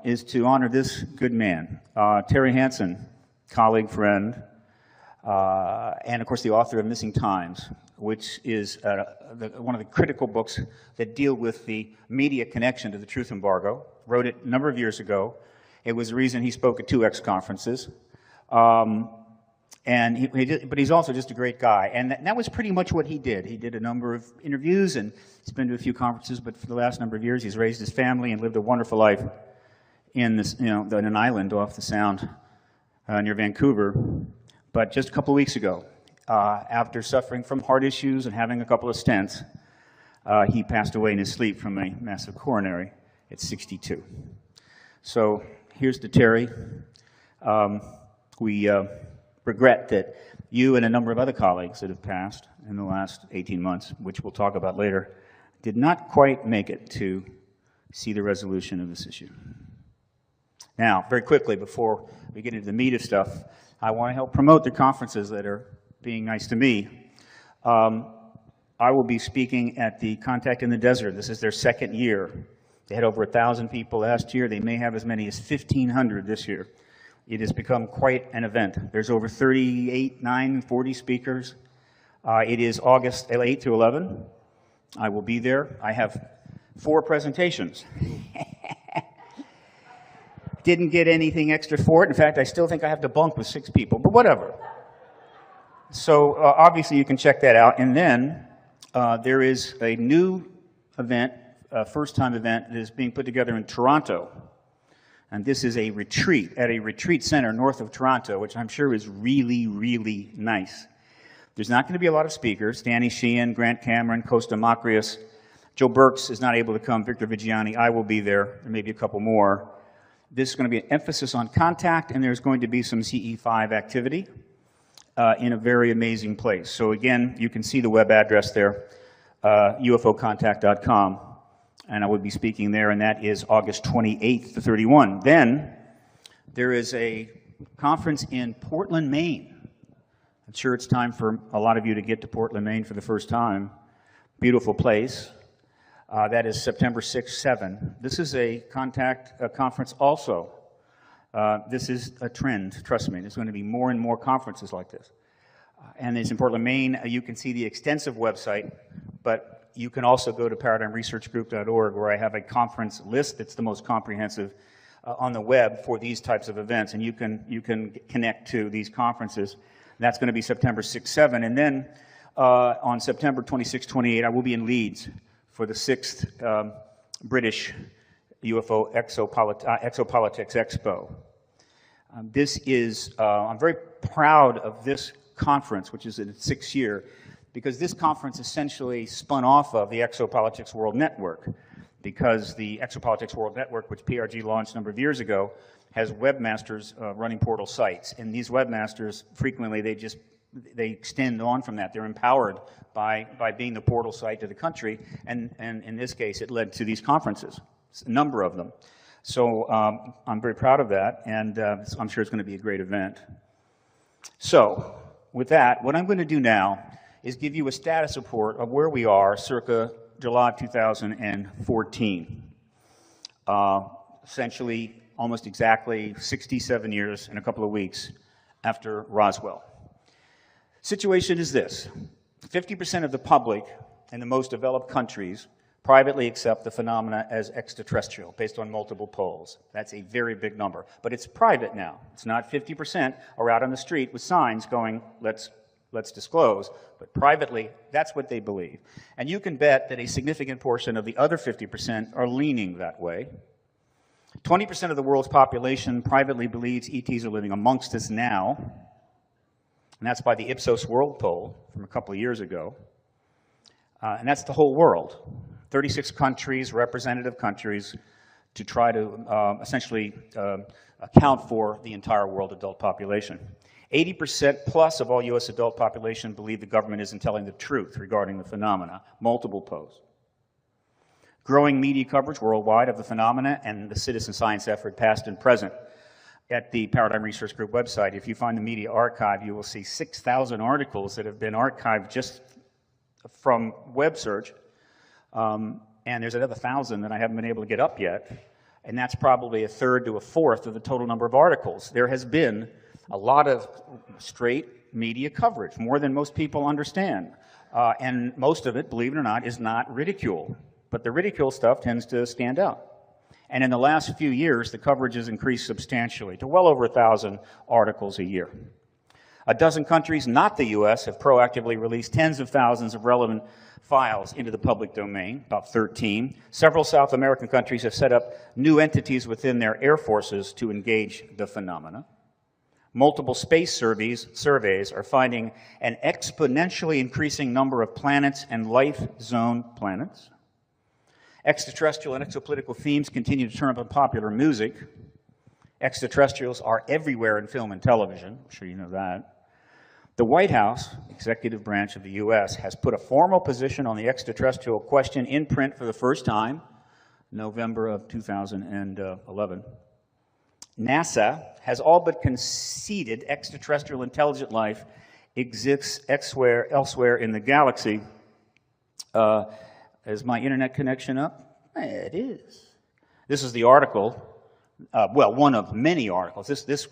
is to honor this good man, Terry Hansen, colleague, friend, and of course the author of Missing Times, which is one of the critical books that deal with the media connection to the truth embargo. Wrote it a number of years ago. It was the reason he spoke at 2X conferences. But he's also just a great guy, and that was pretty much what he did. He did a number of interviews and he's been to a few conferences, but for the last number of years he's raised his family and lived a wonderful life in this, in an island off the Sound near Vancouver. But just a couple of weeks ago, after suffering from heart issues and having a couple of stents, he passed away in his sleep from a massive coronary at 62. So here's to Terry. We regret that you and a number of other colleagues that have passed in the last 18 months, which we'll talk about later, did not quite make it to see the resolution of this issue. Now, very quickly, before we get into the meat of stuff, I want to help promote the conferences that are being nice to me. I will be speaking at the Contact in the Desert. This is their second year. They had over 1,000 people last year. They may have as many as 1,500 this year. It has become quite an event. There's over 40 speakers. It is August 8 to 11. I will be there. I have 4 presentations. Didn't get anything extra for it. In fact, I still think I have to bunk with 6 people, but whatever. So obviously you can check that out. And then there is a new event, a first-time event that is being put together in Toronto. And this is a retreat at a retreat center north of Toronto, which I'm sure is really, really nice. There's not going to be a lot of speakers. Danny Sheehan, Grant Cameron, Costa Macrius. Joe Burks is not able to come. Victor Vigiani, I will be there, and maybe a couple more. This is going to be an emphasis on contact, and there's going to be some CE5 activity in a very amazing place. So again, you can see the web address there, ufocontact.com. And I will be speaking there, and that is August 28th to 31. Then there is a conference in Portland, Maine. I'm sure it's time for a lot of you to get to Portland, Maine for the first time. Beautiful place. That is September 6th, 7. This is a conference also. This is a trend, trust me. There's going to be more and more conferences like this. And it's in Portland, Maine. You can see the extensive website, but you can also go to paradigmresearchgroup.org, where I have a conference list that's the most comprehensive on the web for these types of events, and you can connect to these conferences. That's going to be September 6, 7, and then on September 26, 28, I will be in Leeds for the 6th British UFO Exopolitics Expo. This is, I'm very proud of this conference, which is in its 6th year, because this conference essentially spun off of the Exopolitics World Network, because the Exopolitics World Network, which PRG launched a number of years ago, has webmasters running portal sites. And these webmasters, frequently, they extend on from that. They're empowered by being the portal site to the country, and in this case, it led to these conferences. a number of them. So I'm very proud of that, and I'm sure it's going to be a great event. So with that, what I'm going to do now is give you a status report of where we are circa July 2014. Essentially, almost exactly 67 years and a couple of weeks after Roswell. Situation is this: 50% of the public in the most developed countries privately accept the phenomena as extraterrestrial, based on multiple polls. That's a very big number. But it's private now. It's not 50% are out on the street with signs going, let's disclose. But privately, that's what they believe. And you can bet that a significant portion of the other 50% are leaning that way. 20% of the world's population privately believes ETs are living amongst us now. And that's by the Ipsos World Poll from a couple of years ago. And that's the whole world. 36 countries, representative countries, to try to essentially account for the entire world adult population. 80% plus of all U.S. adult population believe the government isn't telling the truth regarding the phenomena. Multiple polls. Growing media coverage worldwide of the phenomena and the citizen science effort, past and present. At the Paradigm Research Group website, if you find the media archive, you will see 6,000 articles that have been archived just from web search. And there's another 1,000 that I haven't been able to get up yet. And that's probably a third to a fourth of the total number of articles. There has been a lot of straight media coverage, more than most people understand. And most of it, believe it or not, is not ridicule. But the ridicule stuff tends to stand out. And in the last few years, the coverage has increased substantially to well over 1,000 articles a year. A dozen countries, not the U.S., have proactively released tens of thousands of relevant files into the public domain, about 13. Several South American countries have set up new entities within their air forces to engage the phenomena. Multiple space surveys are finding an exponentially increasing number of planets and life zone planets. Extraterrestrial and exopolitical themes continue to turn up in popular music. Extraterrestrials are everywhere in film and television. I'm sure you know that. The White House, executive branch of the U.S., has put a formal position on the extraterrestrial question in print for the first time, November of 2011. NASA has all but conceded extraterrestrial intelligent life exists elsewhere in the galaxy. Is my internet connection up? It is. This is the article, well, one of many articles. This